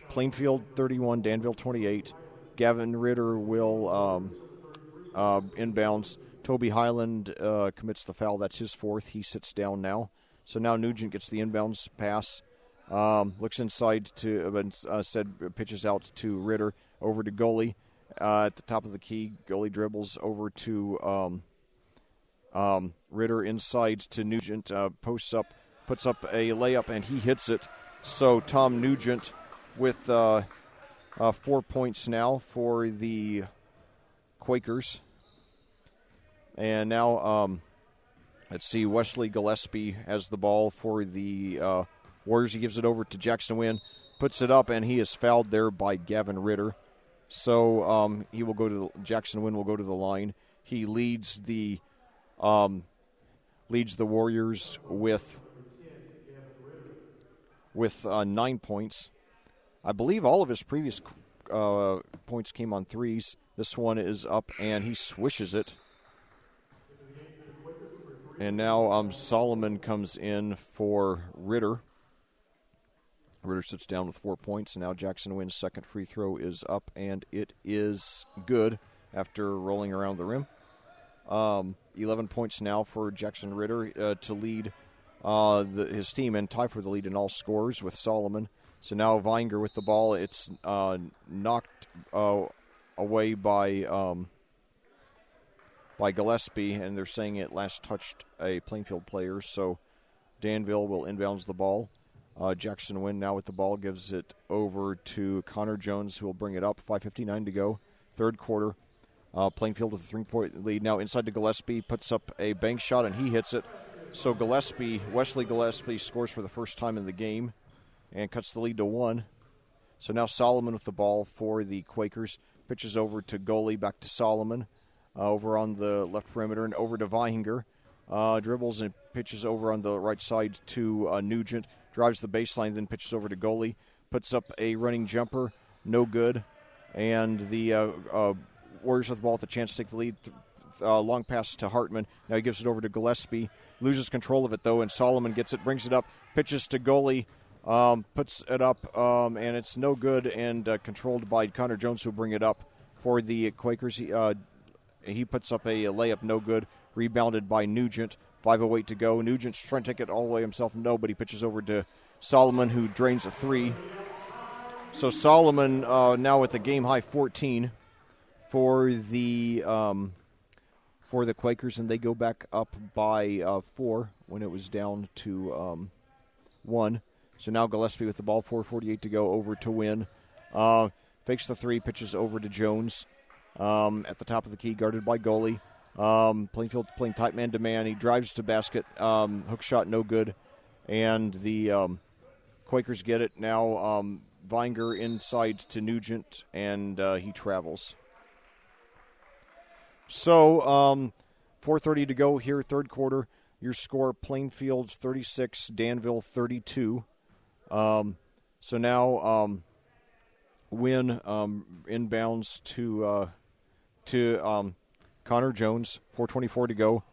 Plainfield 31, Danville 28. Gavin Ritter will inbounds. Toby Highland commits the foul. That's his fourth. He sits down now. So now Nugent gets the inbounds pass. Looks inside to pitches out to Ritter, over to goalie. At the top of the key, goalie dribbles over to Ritter, inside to Nugent, posts up, puts up a layup, and he hits it. So Tom Nugent with 4 points now for the Quakers. And now, let's see, Wesley Gillespie has the ball for the Warriors. He gives it over to Jackson Wynn, puts it up, and he is fouled there by Gavin Ritter. So he will go to Jackson Wynn will go to the line. He leads the Warriors with 9 points. I believe all of his previous points came on threes. This one is up, and he swishes it. And now Solomon comes in for Ritter. Ritter sits down with 4 points, and now Jackson Wynn's second free throw is up, and it is good after rolling around the rim. 11 points now for Jackson Ritter to lead his team and tie for the lead in all scores with Solomon. So now Weihinger with the ball. It's knocked away by Gillespie, and they're saying it last touched a Plainfield player. So Danville will inbounds the ball. Jackson Wynn now with the ball gives it over to Connor Jones, who will bring it up. 5:59 to go, third quarter. Plainfield with a 3-point lead. Now inside to Gillespie, puts up a bank shot, and he hits it. So Wesley Gillespie scores for the first time in the game and cuts the lead to 1. So now Solomon with the ball for the Quakers. Pitches over to goalie, back to Solomon. Over on the left perimeter and over to Weihinger. Dribbles and pitches over on the right side to Nugent. Drives the baseline, then pitches over to goalie. Puts up a running jumper. No good. And the Warriors with the ball with a chance to take the lead. Long pass to Hartman. Now he gives it over to Gillespie. Loses control of it, though, and Solomon gets it, brings it up, pitches to goalie, puts it up, and it's no good, and controlled by Connor Jones, who will bring it up for the Quakers. He puts up a layup, no good, rebounded by Nugent. 5:08 to go. Nugent's trying to take it all the way himself. No, but he pitches over to Solomon, who drains a 3. So Solomon now with a game-high 14 for the Quakers, and they go back up by 4 when it was down to 1. So now Gillespie with the ball, 4:48 to go, over to Wynn. Fakes the 3, pitches over to Jones. At the top of the key, guarded by goalie. Plainfield playing tight man to man. He drives to basket. Hook shot, no good. And the Quakers get it. Now Weihinger inside to Nugent, and he travels. So 4:30 to go here, third quarter. Your score, Plainfield 36, Danville 32. So now Wynn inbounds to Connor Jones. 4:24 to go.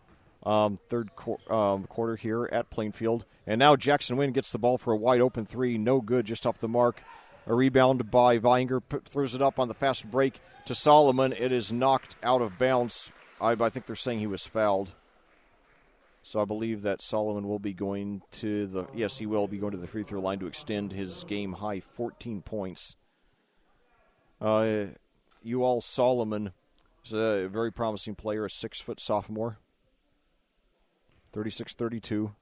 Third quarter here at Plainfield. And now Jackson Wynn gets the ball for a wide open 3. No good, just off the mark. A rebound by Weihinger. Throws it up on the fast break to Solomon. It is knocked out of bounds. I think they're saying he was fouled. So I believe that Solomon will be going to he will be going to the free throw line to extend his game-high 14 points. Ewell Solomon is a very promising player, a 6-foot sophomore. 36-32.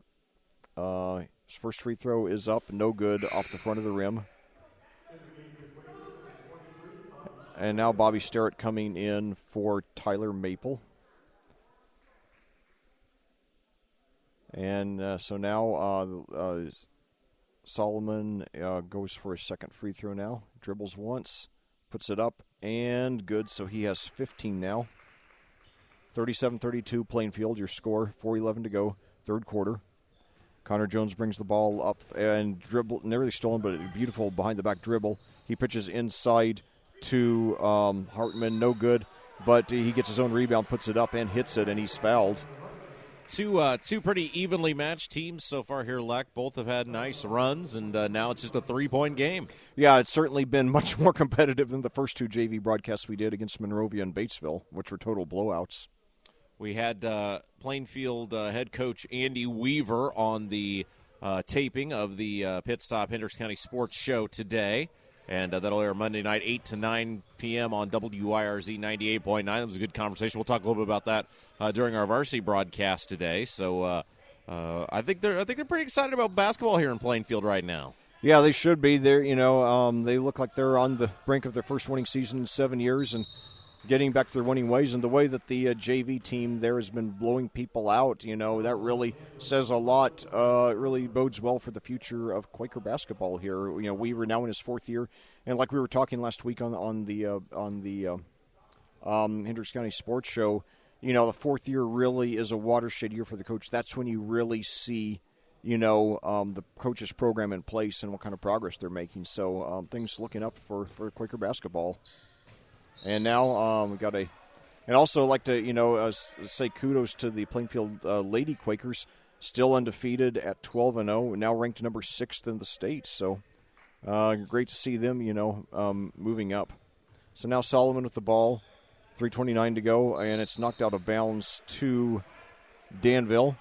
His first free throw is up, no good, off the front of the rim. And now Bobby Sterrett coming in for Tyler Maple. And so now Solomon goes for his second free throw now. Dribbles once, puts it up, and good. So he has 15 now. 37-32 Plainfield, your score, 4:11 to go, third quarter. Connor Jones brings the ball up and dribble, nearly stolen, but a beautiful behind-the-back dribble. He pitches inside to Hartman, no good, but he gets his own rebound, puts it up, and hits it, and he's fouled. Two pretty evenly matched teams so far here, Leck. Both have had nice runs, and now it's just a 3-point game. Yeah, it's certainly been much more competitive than the first two JV broadcasts we did against Monrovia and Batesville, which were total blowouts. We had Plainfield head coach Andy Weaver on the taping of the Pit Stop Hendricks County Sports Show today, and that'll air Monday night, 8 to 9 p.m. on WYRZ 98.9. That was a good conversation. We'll talk a little bit about that during our varsity broadcast today. So I think they're pretty excited about basketball here in Plainfield right now. Yeah, they should be. They look like they're on the brink of their first winning season in 7 years and getting back to their winning ways. And the way that the JV team there has been blowing people out, that really says a lot. It really bodes well for the future of Quaker basketball here. Weaver now in his fourth year, and like we were talking last week on the Hendricks County Sports Show, the fourth year really is a watershed year for the coach. That's when you really see the coach's program in place and what kind of progress they're making. So things looking up for Quaker basketball. And now we got and also like to say kudos to the Plainfield Lady Quakers, still undefeated at 12-0, now ranked number 6th in the state. So great to see them moving up. So now Solomon with the ball, 3:29 to go, and it's knocked out of bounds to Danville,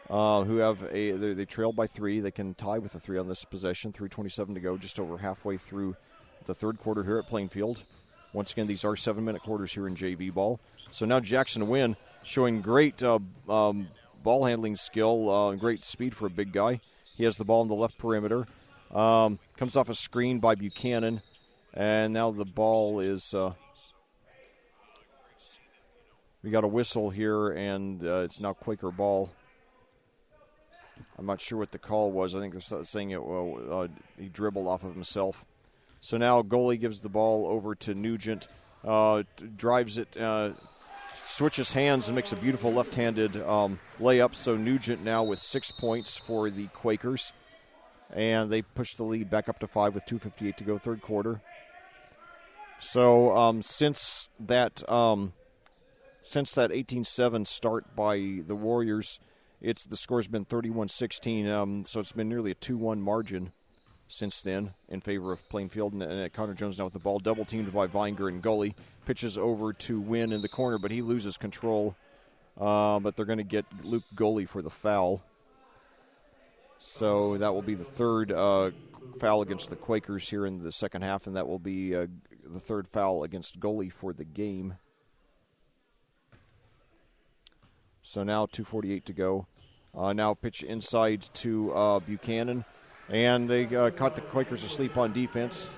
who have they trail by 3. They can tie with a 3 on this possession. 3:27 to go, just over halfway through the third quarter here at Plainfield. Once again, these are 7-minute quarters here in JV ball. So now Jackson Wynn showing great ball handling skill, great speed for a big guy. He has the ball in the left perimeter. Comes off a screen by Buchanan, and now the ball is we got a whistle here, and it's now Quaker ball. I'm not sure what the call was. I think they're saying he dribbled off of himself. So now goalie gives the ball over to Nugent, drives it, switches hands, and makes a beautiful left-handed layup. So Nugent now with 6 points for the Quakers, and they push the lead back up to 5 with 2:58 to go, third quarter. So since that 18-7 start by the Warriors, the score's been 31-16. So it's been nearly a 2-1 margin since then in favor of Plainfield. And Connor Jones now with the ball, double teamed by Vinger and goalie. Pitches over to Wynn in the corner, but he loses control. But they're going to get Luke goalie for the foul. So that will be the third foul against the Quakers here in the second half, and that will be the third foul against goalie for the game. So now 2:48 to go. Now pitch inside to Buchanan. And they caught the Quakers asleep on defense.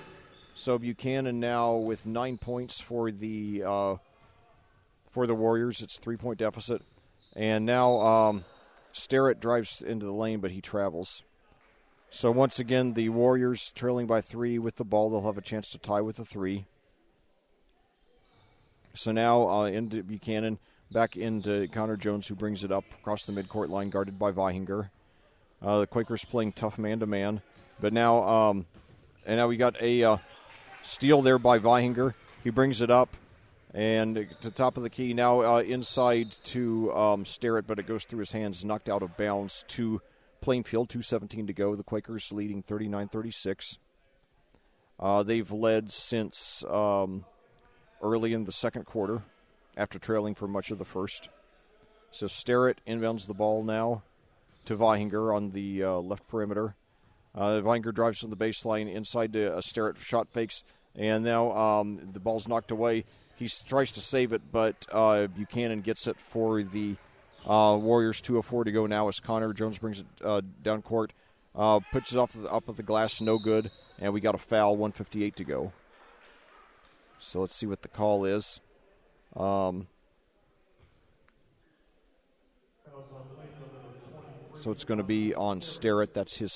So Buchanan now with 9 points for the Warriors. It's a 3-point deficit. And now Sterrett drives into the lane, but he travels. So once again, the Warriors trailing by 3 with the ball. They'll have a chance to tie with a 3. So now into Buchanan, back into Connor Jones, who brings it up across the midcourt line, guarded by Vihinger. The Quakers playing tough man-to-man. But now we got a steal there by Vihinger. He brings it up and to the top of the key. Now inside to Sterrett, but it goes through his hands, knocked out of bounds to Plainfield. 2:17 to go. The Quakers leading 39-36. They've led since early in the second quarter after trailing for much of the first. So Sterrett inbounds the ball now to Vihinger on the left perimeter. Vihinger drives to the baseline inside to Sterrett, shot fakes, and now the ball's knocked away. He tries to save it, but Buchanan gets it for the Warriors. 2:04 to go now as Connor Jones brings it down court. Puts it up at the glass, no good, and we got a foul, 1:58 to go. So let's see what the call is. So it's going to be on Sterrett. That's his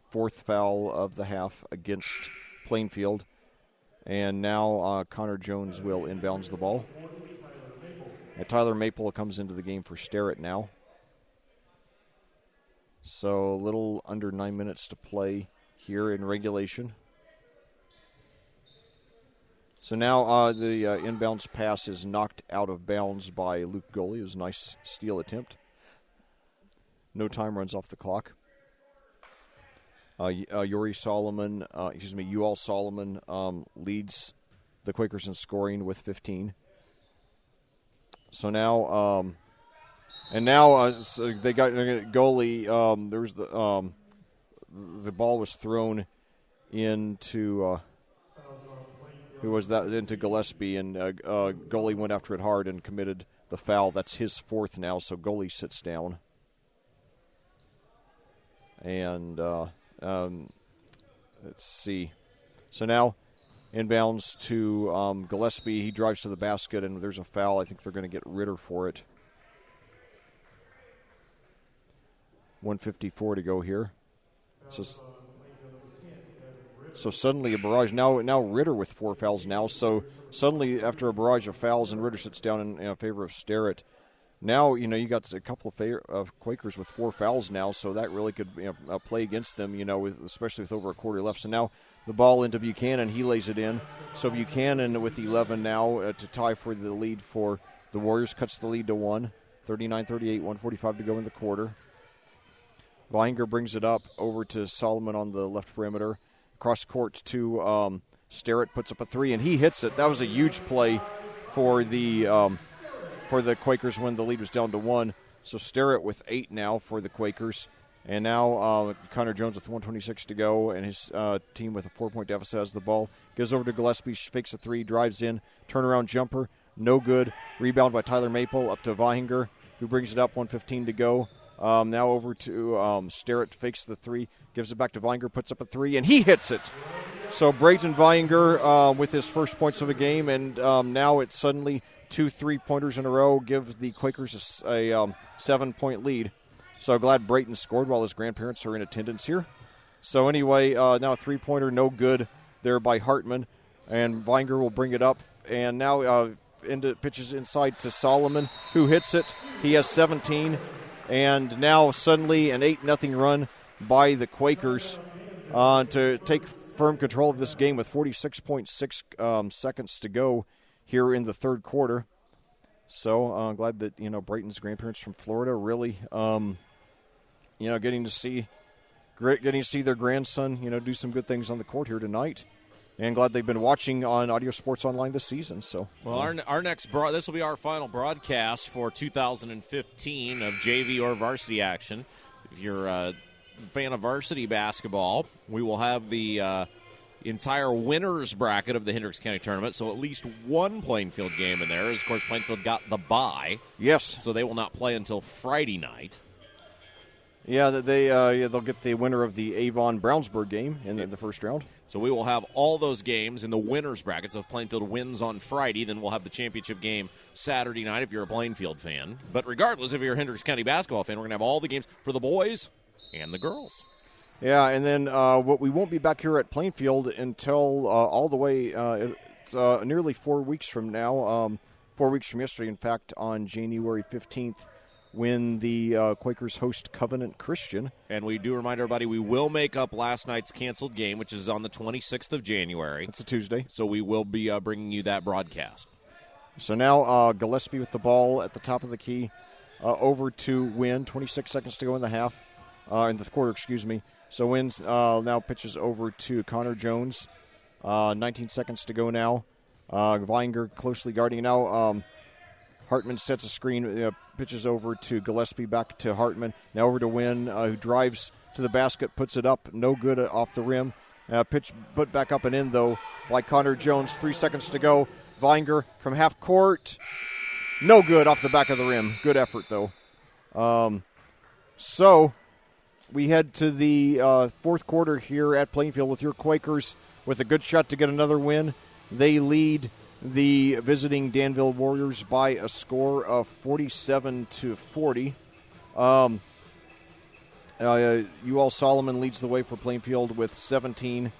fourth foul of the half against Plainfield. And now Connor Jones will inbounds the ball. And Tyler Maple comes into the game for Sterrett now. So a little under 9 minutes to play here in regulation. So now the inbounds pass is knocked out of bounds by Luke Goley. It was a nice steal attempt. No time runs off the clock. UL Solomon leads the Quakers in scoring with 15. So now, so they got goalie. There was the ball was thrown into into Gillespie, and goalie went after it hard and committed the foul. That's his fourth now. So goalie sits down, and let's see. So now. Inbounds to Gillespie. He drives to the basket, and there's a foul. I think they're going to get Ritter for it. 1:54 to go here. So suddenly a barrage. Now Ritter with 4 fouls now. So suddenly after a barrage of fouls, and Ritter sits down in favor of Sterrett. Now, you got a couple of Quakers with 4 fouls now, so that really could play against them, especially with over a quarter left. So now the ball into Buchanan. He lays it in. So Buchanan with 11 now to tie for the lead for the Warriors. Cuts the lead to 1. 39-38, 1:45 to go in the quarter. Weinger brings it up over to Solomon on the left perimeter. Cross court to Sterrett, puts up a 3, and he hits it. That was a huge play for the Quakers when the lead was down to 1. So Sterrett with 8 now for the Quakers. And now Connor Jones with 1:26 to go, and his team with a 4-point deficit has the ball. Gives over to Gillespie, fakes a 3, drives in, turnaround jumper, no good. Rebound by Tyler Maple up to Weinger, who brings it up, 1:15 to go. Now over to Sterrett, fakes the 3, gives it back to Weinger, puts up a 3, and he hits it. So Brayton Weinger with his first points of the game, and now it's suddenly 2 3-pointers in a row, gives the Quakers a 7-point lead. So glad Brayton scored while his grandparents are in attendance here. So anyway, now a 3-pointer, no good there by Hartman, and Weinger will bring it up, and now pitches inside to Solomon, who hits it. He has 17, and now suddenly an 8-0 run by the Quakers to take firm control of this game with 46.6 seconds to go here in the third quarter. So I'm glad that Brayton's grandparents from Florida really getting to see their grandson do some good things on the court here tonight. And glad they've been watching on Audio Sports Online this season. So, well, our next this will be our final broadcast for 2015 of JV or varsity action. If you're a fan of varsity basketball, we will have the entire winners bracket of the Hendricks County Tournament. So at least one Plainfield game in there. Of course, Plainfield got the bye. Yes. So they will not play until Friday night. Yeah, they'll get the winner of the Avon-Brownsburg game in the first round. So we will have all those games in the winners bracket. So if Plainfield wins on Friday, then we'll have the championship game Saturday night if you're a Plainfield fan. But regardless, if you're a Hendricks County basketball fan, we're going to have all the games for the boys and the girls. Yeah, and then we won't be back here at Plainfield until all the way it's nearly 4 weeks from now, 4 weeks from yesterday, in fact, on January 15th, when the Quakers host Covenant Christian. And we do remind everybody we will make up last night's canceled game, which is on the 26th of January. It's a Tuesday. So we will be bringing you that broadcast. So now Gillespie with the ball at the top of the key, over to Wynn. 26 seconds to go in the half, in the quarter, excuse me. So Wynn now pitches over to Connor Jones. 19 seconds to go now. Weinger closely guarding. Now Hartman sets a screen, pitches over to Gillespie, back to Hartman. Now over to Wynn, who drives to the basket, puts it up. No good off the rim. Pitch put back up and in, though, by Connor Jones. 3 seconds to go. Weinger from half court. No good off the back of the rim. Good effort, though. So we head to the fourth quarter here at Plainfield with your Quakers with a good shot to get another win. They lead the visiting Danville Warriors by a score of 47-40. UL Solomon leads the way for Plainfield with 17,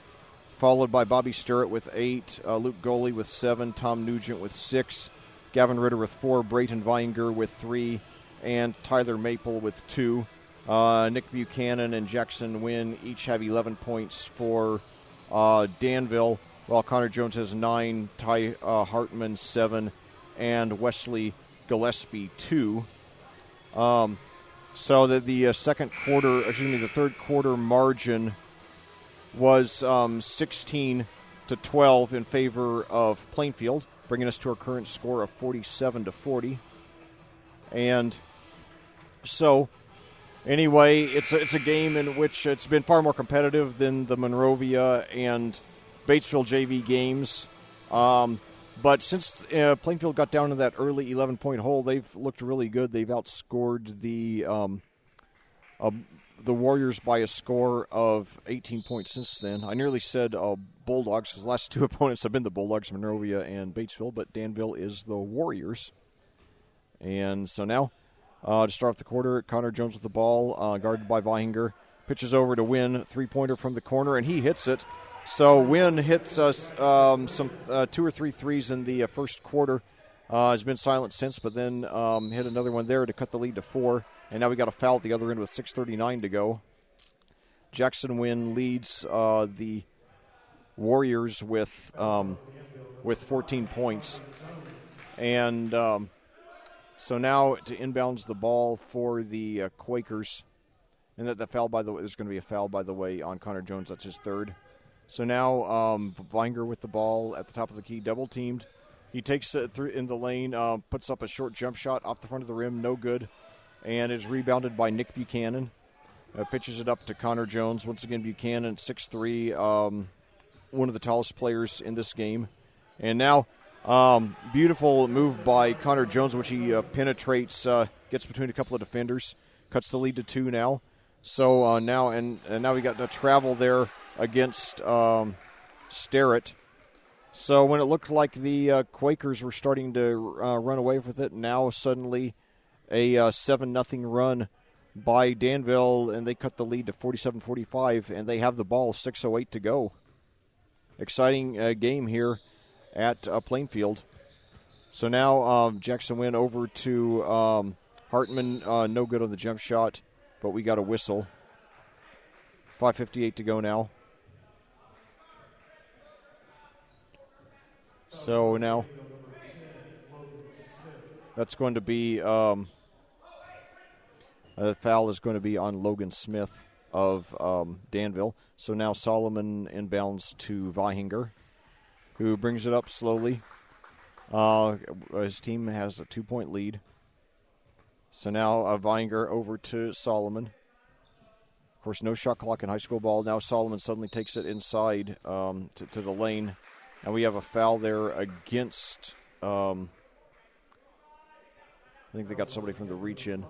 followed by Bobby Sterrett with 8, Luke Goley with 7, Tom Nugent with 6. Gavin Ritter with 4, Brayton Weinger with 3, and Tyler Maple with 2. Nick Buchanan and Jackson Wynn each have 11 points for Danville, while Connor Jones has 9, Ty Hartman 7, and Wesley Gillespie 2. So that the the third quarter margin was 16-12 in favor of Plainfield, bringing us to our current score of 47-40. And so, anyway, it's a game in which it's been far more competitive than the Monrovia and Batesville JV games. But since Plainfield got down to that early 11-point hole, they've looked really good. They've outscored the Warriors by a score of 18 points since then. I nearly said Bulldogs, because the last two opponents have been the Bulldogs, Monrovia and Batesville, but Danville is the Warriors. And so now, to start off the quarter, Connor Jones with the ball, guarded by Weinger. Pitches over to Wynn, three-pointer from the corner, and he hits it. So Wynn hits us some 2 or 3 threes in the first quarter. Has been silent since, but then hit another one there to cut the lead to 4. And now we got a foul at the other end with 6:39 to go. Jackson Wynn leads the Warriors with 14 points. And so now to inbounds the ball for the Quakers. And that foul, by the way, there's going to be a foul, by the way, on Connor Jones. That's his third. So now Weinger with the ball at the top of the key, double-teamed. He takes it through in the lane, puts up a short jump shot off the front of the rim, no good, and is rebounded by Nick Buchanan. Pitches it up to Connor Jones. Once again, Buchanan, 6'3", one of the tallest players in this game. And now, beautiful move by Connor Jones, which he penetrates, gets between a couple of defenders, cuts the lead to 2 now. So now we got the travel there against Sterrett. So when it looked like the Quakers were starting to run away with it, now suddenly a 7-0 run by Danville, and they cut the lead to 47-45, and they have the ball, 6:08 to go. Exciting game here at Plainfield. So now Jackson Wynn over to Hartman, no good on the jump shot, but we got a whistle. 5:58 to go now. So now that's going to be the foul is going to be on Logan Smith of Danville. So now Solomon inbounds to Weinger, who brings it up slowly. His team has a 2-point lead. So now Weinger over to Solomon. Of course, no shot clock in high school ball. Now Solomon suddenly takes it inside to the lane. And we have a foul there against, I think they got somebody from the reach-in.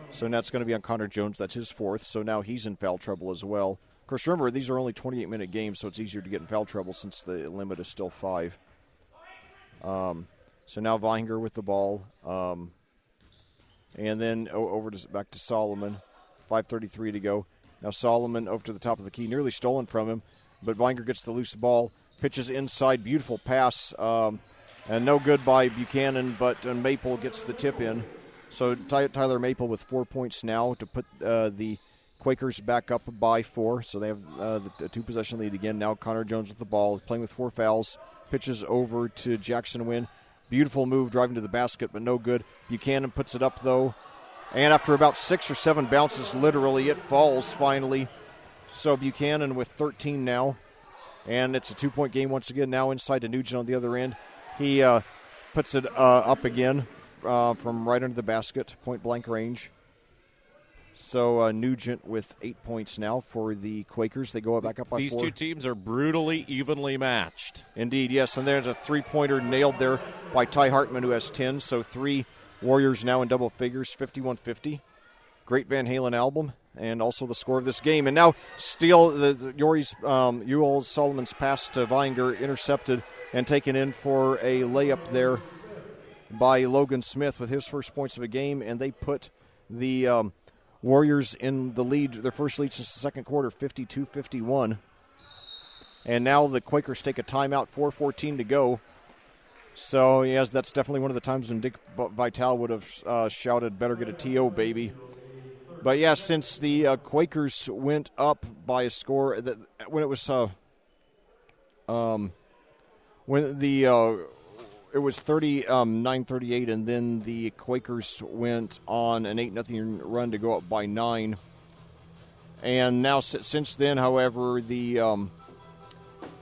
So now it's going to be on Connor Jones. That's his 4th. So now he's in foul trouble as well. Of course, remember, these are only 28-minute games, so it's easier to get in foul trouble since the limit is still 5. So now Weinger with the ball. And then back to Solomon. 5:33 to go. Now Solomon over to the top of the key, nearly stolen from him. But Weinger gets the loose ball. Pitches inside, beautiful pass, and no good by Buchanan, but Maple gets the tip in. So Tyler Maple with 4 points now to put the Quakers back up by 4. So they have the 2-possession lead again. Now Connor Jones with the ball, playing with 4 fouls. Pitches over to Jackson Wynn. Beautiful move, driving to the basket, but no good. Buchanan puts it up, though. And after about 6 or 7 bounces, literally, it falls finally. So Buchanan with 13 now. And it's a 2-point game once again. Now inside to Nugent on the other end. He puts it up again from right under the basket, point-blank range. So Nugent with 8 points now for the Quakers. They go back up by 4. These two teams are brutally evenly matched. Indeed, yes. And there's a 3-pointer nailed there by Ty Hartman, who has 10. So 3 Warriors now in double figures, 51-50. Great Van Halen album. And also the score of this game. And now still Ewell Solomon's pass to Weinger intercepted and taken in for a layup there by Logan Smith with his first points of a game. And they put the Warriors in the lead, their first lead since the second quarter, 52-51. And now the Quakers take a timeout, 4:14 to go. So, yes, that's definitely one of the times when Dick Vitale would have shouted, "Better get a TO, baby." But, yeah, since the Quakers went up by a score, when it was it was 39-38, and then the Quakers went on an 8-0 run to go up by 9. And now, since then, however, the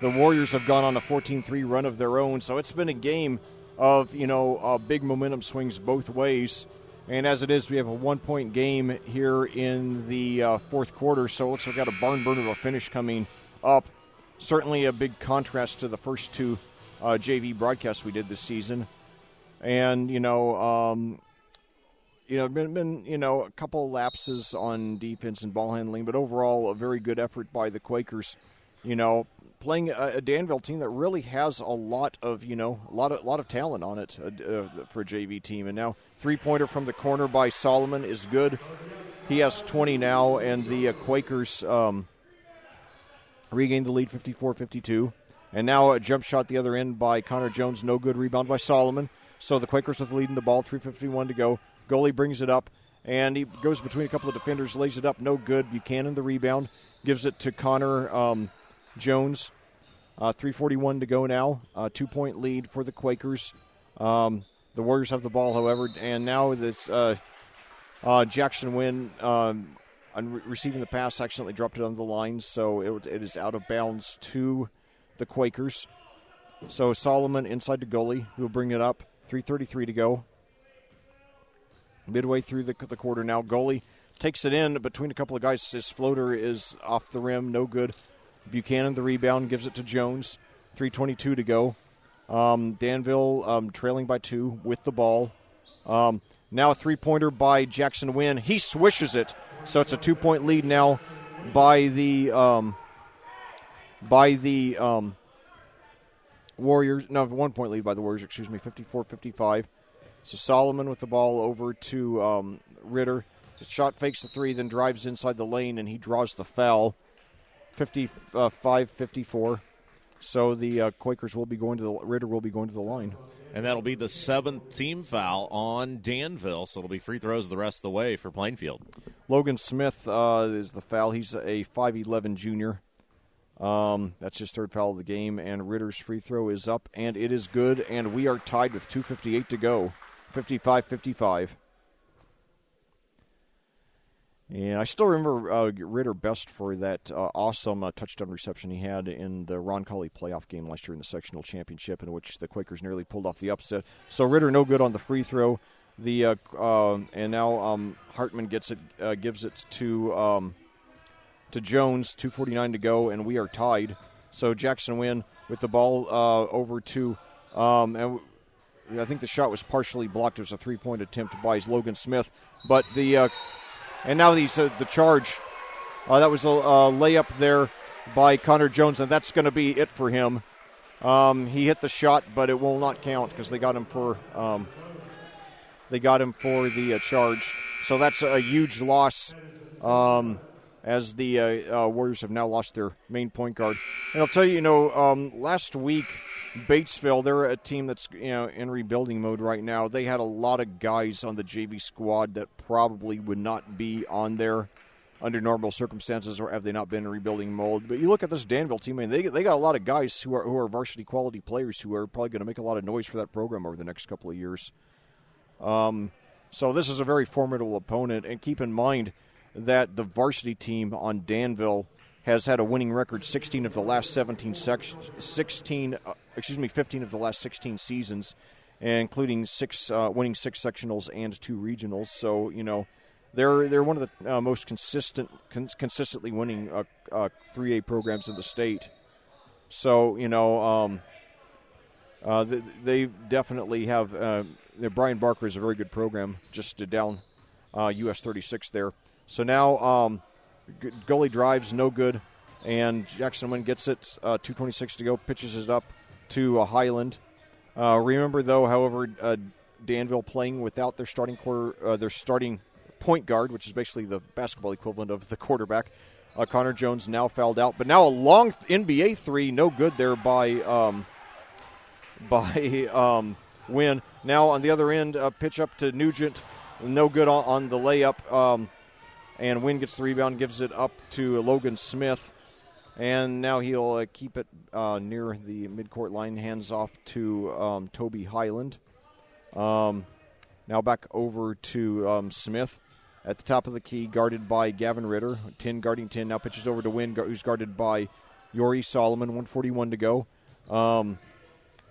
Warriors have gone on a 14-3 run of their own. So it's been a game of, big momentum swings both ways. And as it is, we have a 1-point game here in the fourth quarter. So it looks like we've got a barn burner of a finish coming up. Certainly a big contrast to the first two JV broadcasts we did this season. And, been a couple lapses on defense and ball handling, but overall a very good effort by the Quakers. Playing a Danville team that really has a lot of talent on it for a JV team. And now 3-pointer from the corner by Solomon is good. He has 20 now, and the Quakers regained the lead 54-52. And now a jump shot the other end by Connor Jones, no good. Rebound by Solomon. So the Quakers with the lead in the ball, 3:51 to go. Goalie brings it up, and he goes between a couple of defenders, lays it up, no good. Buchanan the rebound, gives it to Connor Jones. 3:41 to go now. 2-point lead for the Quakers. The Warriors have the ball, however, and now this Jackson Wynn receiving the pass accidentally dropped it on the line, so it is out of bounds to the Quakers. So Solomon inside to goalie, who will bring it up. 3:33 to go. Midway through the quarter now. Goalie takes it in between a couple of guys. His floater is off the rim, no good. Buchanan the rebound, gives it to Jones. 3:22 to go. Danville trailing by 2 with the ball. Now a 3-pointer by Jackson Wynn. He swishes it, so it's a 2-point lead now by the Warriors. No, 1-point lead by the Warriors, 54-55. So Solomon with the ball over to Ritter. The shot fakes the 3, then drives inside the lane, and he draws the foul. 55-54. So the Quakers will be going to Ritter will be going to the line. And that'll be the 7th team foul on Danville, so it'll be free throws the rest of the way for Plainfield. Logan Smith is the foul. He's a 5'11 junior. That's his 3rd foul of the game, and Ritter's free throw is up, and it is good, and we are tied with 2:58 to go, 55-55. And I still remember Ritter best for that awesome touchdown reception he had in the Ron Colley playoff game last year in the sectional championship, in which the Quakers nearly pulled off the upset. So Ritter no good on the free throw. And now Hartman gives it to Jones. 2:49 to go, and we are tied. So Jackson Wynn with the ball over to and I think the shot was partially blocked. It was a 3-point attempt by Logan Smith, but and now the charge. That was a layup there by Connor Jones, and that's going to be it for him. He hit the shot, but it will not count because they got him for the charge. So that's a huge loss, as the Warriors have now lost their main point guard. And I'll tell you, last week, Batesville, they're a team that's in rebuilding mode right now. They had a lot of guys on the JV squad that probably would not be on there under normal circumstances, or have they not been in rebuilding mode. But you look at this Danville team, and they got a lot of guys who are varsity quality players who are probably going to make a lot of noise for that program over the next couple of years. So this is a very formidable opponent, and keep in mind that the varsity team on Danville has had a winning record 15 of the last 16 seasons, including winning 6 sectionals and 2 regionals. So, they're one of the most consistently winning 3A programs in the state. So, they definitely have Brian Barker is a very good program, just down US 36 there. So now goalie drives, no good, and Jackson Wynn gets it, 2:26 to go, pitches it up to Highland. Remember, though, however, Danville playing without their starting point guard, which is basically the basketball equivalent of the quarterback. Connor Jones now fouled out, but now a long NBA 3, no good there by by Wynn. Now on the other end, pitch up to Nugent. No good on the layup. And Wynn gets the rebound, gives it up to Logan Smith. And now he'll keep it near the midcourt line, hands off to Toby Highland. Now back over to Smith at the top of the key, guarded by Gavin Ritter. 10 guarding 10. Now pitches over to Wynn, who's guarded by Yori Solomon. 1:41 to go.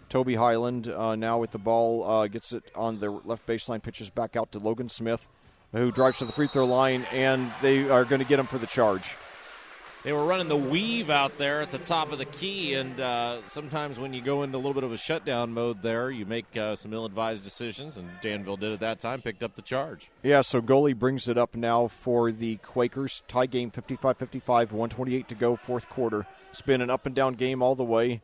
Toby Highland now with the ball, gets it on the left baseline, pitches back out to Logan Smith, who drives to the free throw line, and they are going to get him for the charge. They were running the weave out there at the top of the key, and sometimes when you go into a little bit of a shutdown mode there, you make some ill-advised decisions, and Danville did at that time, picked up the charge. Yeah, so goalie brings it up now for the Quakers. Tie game 55-55, 1:28 to go, fourth quarter. It's been an up-and-down game all the way.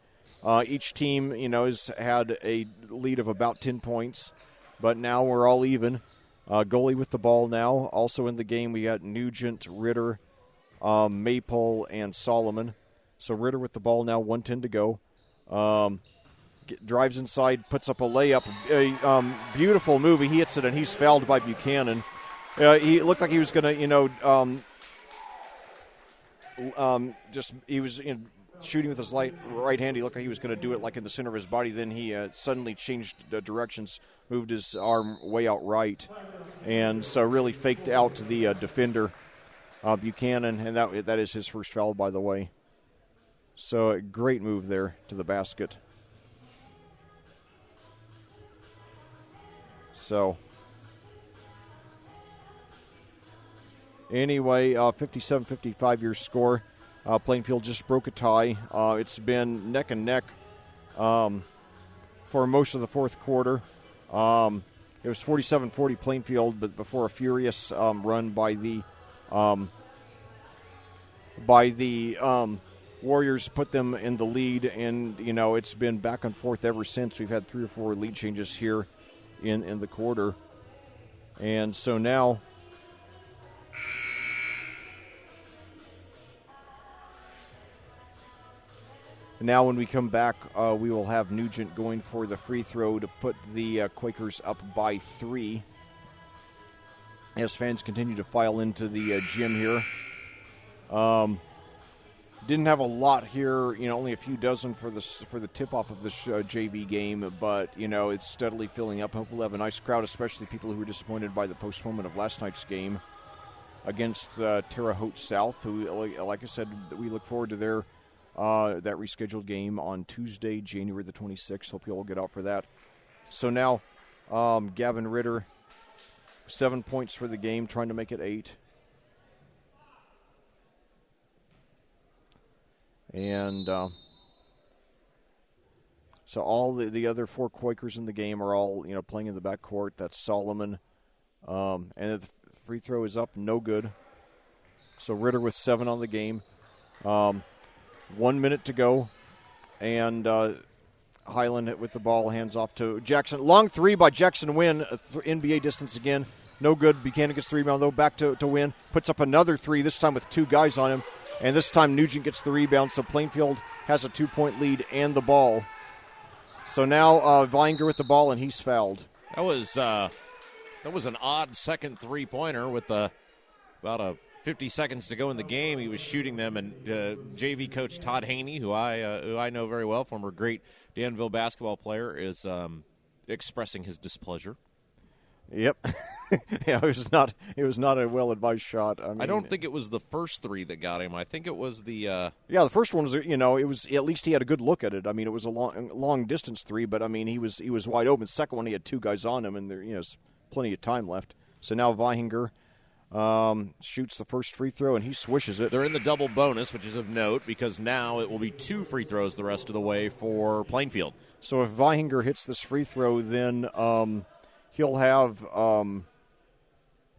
Each team, has had a lead of about 10 points, but now we're all even. Goalie with the ball now. Also in the game, we got Nugent, Ritter, Maypole, and Solomon. So Ritter with the ball now, 1:10 to go. Drives inside, puts up a layup. Beautiful move. He hits it, and he's fouled by Buchanan. He looked like he was going to, he was shooting with his right hand. He looked like he was going to do it like in the center of his body. Then he suddenly changed directions, moved his arm way out right, and so really faked out the defender, Buchanan, and that is his first foul, by the way. So a great move there to the basket. So anyway, 57-55 your score. Plainfield just broke a tie. It's been neck and neck for most of the fourth quarter. It was 47-40 Plainfield, but before a furious run by the Warriors put them in the lead, and it's been back and forth ever since. We've had 3 or 4 lead changes here in the quarter, and so now. Now when we come back, we will have Nugent going for the free throw to put the Quakers up by 3. As fans continue to file into the gym here. Didn't have a lot here, only a few dozen for the tip-off of this JV game, but, it's steadily filling up. Hopefully we'll have a nice crowd, especially people who were disappointed by the postponement of last night's game against Terre Haute South, who, like I said, we look forward to their that rescheduled game on Tuesday, January the 26th. Hope you all get out for that. So now, Gavin Ritter, 7 points for the game, trying to make it 8. And so all the other 4 Quakers in the game are all, playing in the backcourt. That's Solomon. And the free throw is up, no good. So Ritter with 7 on the game. 1 minute to go, and Highland with the ball, hands off to Jackson. Long 3 by Jackson Wynn, NBA distance again. No good. Buchanan gets the rebound, though. Back to Wynn. Puts up another 3, this time with 2 guys on him. And this time Nugent gets the rebound, so Plainfield has a 2-point lead and the ball. So now Weinger with the ball, and he's fouled. That was an odd second three-pointer with about 50 seconds to go in the game. He was shooting them, and JV coach Todd Haney, who I know very well, former great Danville basketball player, is expressing his displeasure. Yep. Yeah, it was not a well-advised shot. I don't think it was the first 3 that got him. I think it was the Yeah, the first one was, it was, at least he had a good look at it. I mean, it was a long distance 3, but he was wide open. The second one, he had 2 guys on him, and there's plenty of time left. So now Weinger shoots the first free throw, and he swishes it. They're in the double bonus, which is of note, because now it will be 2 free throws the rest of the way for Plainfield. So if Weinger hits this free throw, then he'll have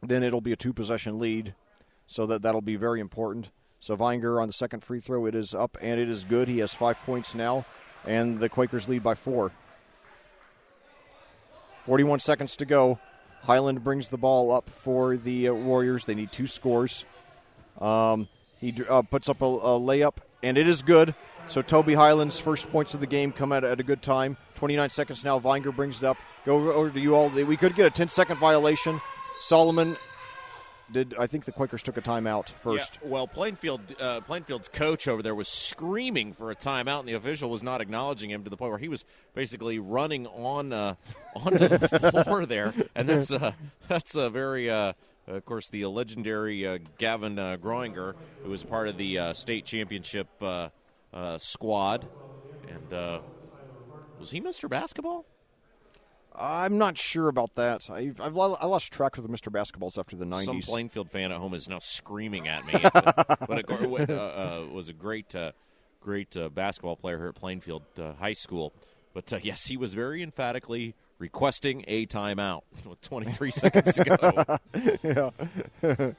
then it'll be a 2-possession lead, so that'll be very important. So Weinger on the second free throw, it is up, and it is good. He has 5 points now, and the Quakers lead by 4. 41 seconds to go. Highland brings the ball up for the Warriors. They need 2 scores. He puts up a layup, and it is good. So Toby Highland's first points of the game come at a good time. 29 seconds now. Vinger brings it up. Go over to you all. We could get a 10-second violation. Solomon did. I think the Quakers took a timeout first. Yeah, well, Plainfield's coach over there was screaming for a timeout, and the official was not acknowledging him to the point where he was basically running onto the floor there. And that's a very, of course, the legendary Gavin Groinger, who was part of the state championship squad. And was he Mr. Basketball? I'm not sure about that. I lost track of the Mr. Basketballs after the 90s. Some Plainfield fan at home is now screaming at me. But it was a great basketball player here at Plainfield High School. But, yes, he was very emphatically requesting a timeout with 23 seconds to go. Yeah.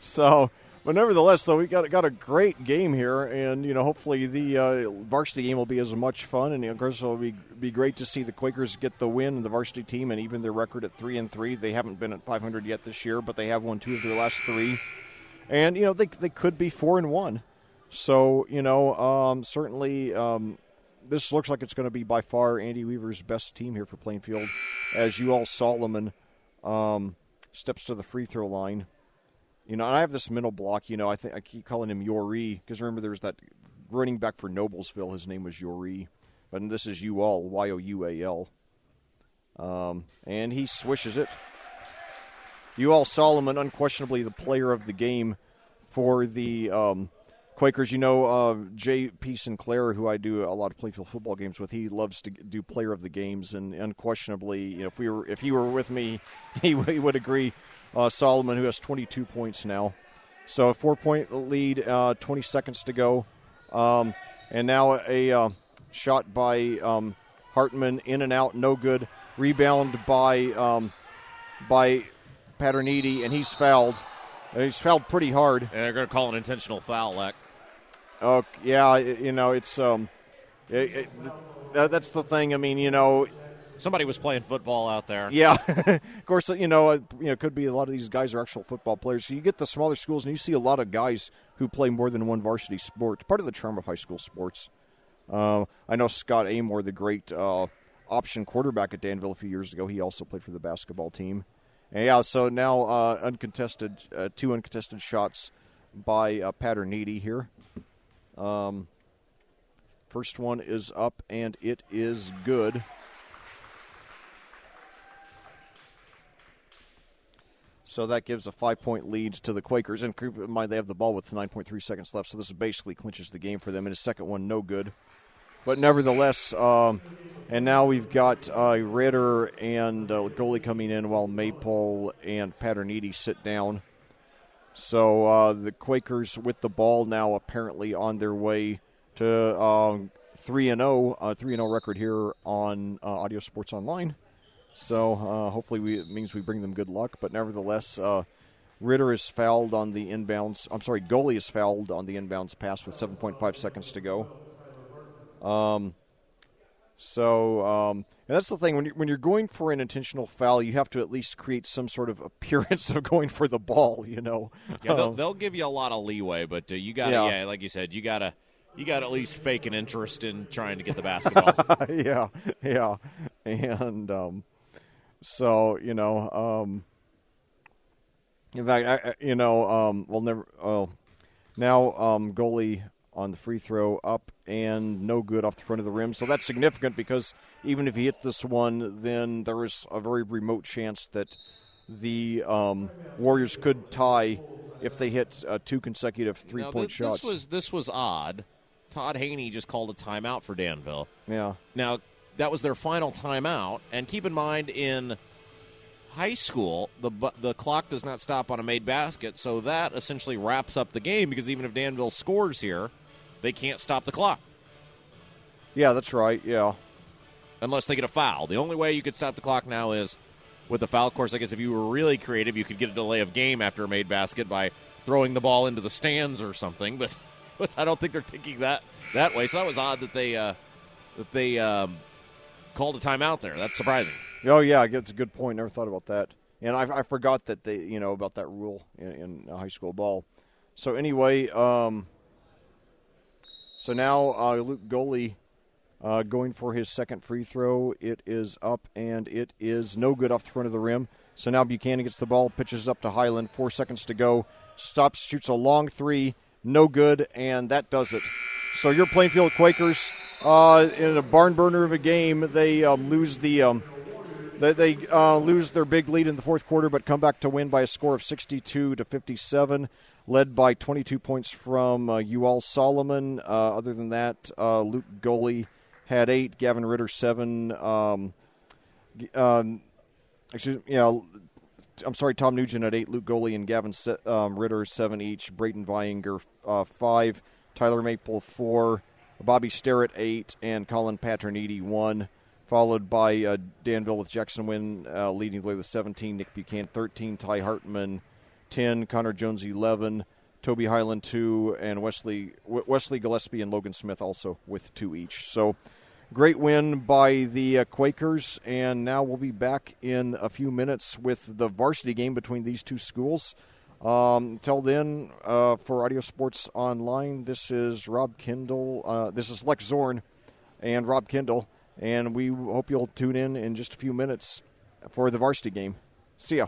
So, but nevertheless, though, we got a great game here, and hopefully the varsity game will be as much fun, and of course it'll be great to see the Quakers get the win, the varsity team, and even their record at 3-3. They haven't been at 500 yet this year, but they have won 2 of their last 3, and they could be 4-1. So certainly this looks like it's going to be by far Andy Weaver's best team here for Plainfield, as UL Solomon steps to the free throw line. And I have this mental block. I keep calling him Yori because remember there was that running back for Noblesville. His name was Yori, but this is UL, Youal. And he swishes it. UL Solomon, unquestionably the player of the game for the Quakers. J.P. Sinclair, who I do a lot of Plainfield football games with, he loves to do player of the games, and unquestionably, if he were with me, he would agree. Solomon, who has 22 points now. So a 4-point lead, 20 seconds to go. And now a shot by Hartman, in and out, no good. Rebound by Paterniti, and he's fouled. He's fouled pretty hard. And they're going to call an intentional foul, Leck. Oh, yeah, it's that's the thing. I mean, somebody was playing football out there. Yeah. Of course, it could be a lot of these guys are actual football players. So you get the smaller schools, and you see a lot of guys who play more than one varsity sport. Part of the charm of high school sports. I know Scott Amor, the great option quarterback at Danville a few years ago, he also played for the basketball team. And yeah, so now two uncontested shots by Paterniti here. First one is up, and it is good. So that gives a 5-point lead to the Quakers. And keep in mind, they have the ball with 9.3 seconds left, so this basically clinches the game for them. And his second one, no good. But nevertheless, and now we've got Ritter and goalie coming in while Maple and Paterniti sit down. So the Quakers with the ball now apparently on their way to 3-0, 3-0 record here on Audio Sports Online. So hopefully it means we bring them good luck. But nevertheless, Ritter is fouled on the inbounds. I'm sorry, goalie is fouled on the inbounds pass with 7.5 seconds to go. And that's the thing. When you're going for an intentional foul, you have to at least create some sort of appearance of going for the ball, Yeah, they'll give you a lot of leeway, but you got to, like you said, you got to at least fake an interest in trying to get the basketball. yeah. And so, in fact, now goalie on the free throw up and no good off the front of the rim. So that's significant because even if he hits this one, then there is a very remote chance that the Warriors could tie if they hit 2 consecutive three-point shots. This was odd. Todd Haney just called a timeout for Danville. Yeah. Now, that was their final timeout. And keep in mind, in high school, the clock does not stop on a made basket, so that essentially wraps up the game because even if Danville scores here, they can't stop the clock. Yeah, that's right, yeah. Unless they get a foul. The only way you could stop the clock now is with the foul. Of course, I guess if you were really creative, you could get a delay of game after a made basket by throwing the ball into the stands or something, but I don't think they're thinking that way. So that was odd that they called a timeout there. That's surprising. Oh, yeah, that's a good point. Never thought about that. And I forgot that they, about that rule in high school ball. So anyway, So now Luke Goley going for his second free throw. It is up, and it is no good off the front of the rim. So now Buchanan gets the ball, pitches up to Highland. 4 seconds to go. Stops, shoots a long three. No good, and that does it. So your Plainfield Quakers, in a barn burner of a game, they lose the they lose their big lead in the fourth quarter, but come back to win by a score of 62-57, led by 22 points from Ual Solomon. Other than that, Luke Goley had 8, Gavin Ritter 7. Tom Nugent at 8, Luke Goley and Gavin Ritter 7 each, Brayden Vianger 5, Tyler Maple 4, Bobby Sterrett 8, and Colin Paterniti 1, followed by Danville with Jackson Wynn leading the way with 17, Nick Buchanan 13, Ty Hartman 10, Connor Jones 11, Toby Highland 2, and Wesley Gillespie and Logan Smith also with 2 each. So great win by the Quakers, and now we'll be back in a few minutes with the varsity game between these two schools. Till then, for Audio Sports Online, this is Rob Kendall. This is Lex Zorn and Rob Kendall, and we hope you'll tune in just a few minutes for the varsity game. See ya.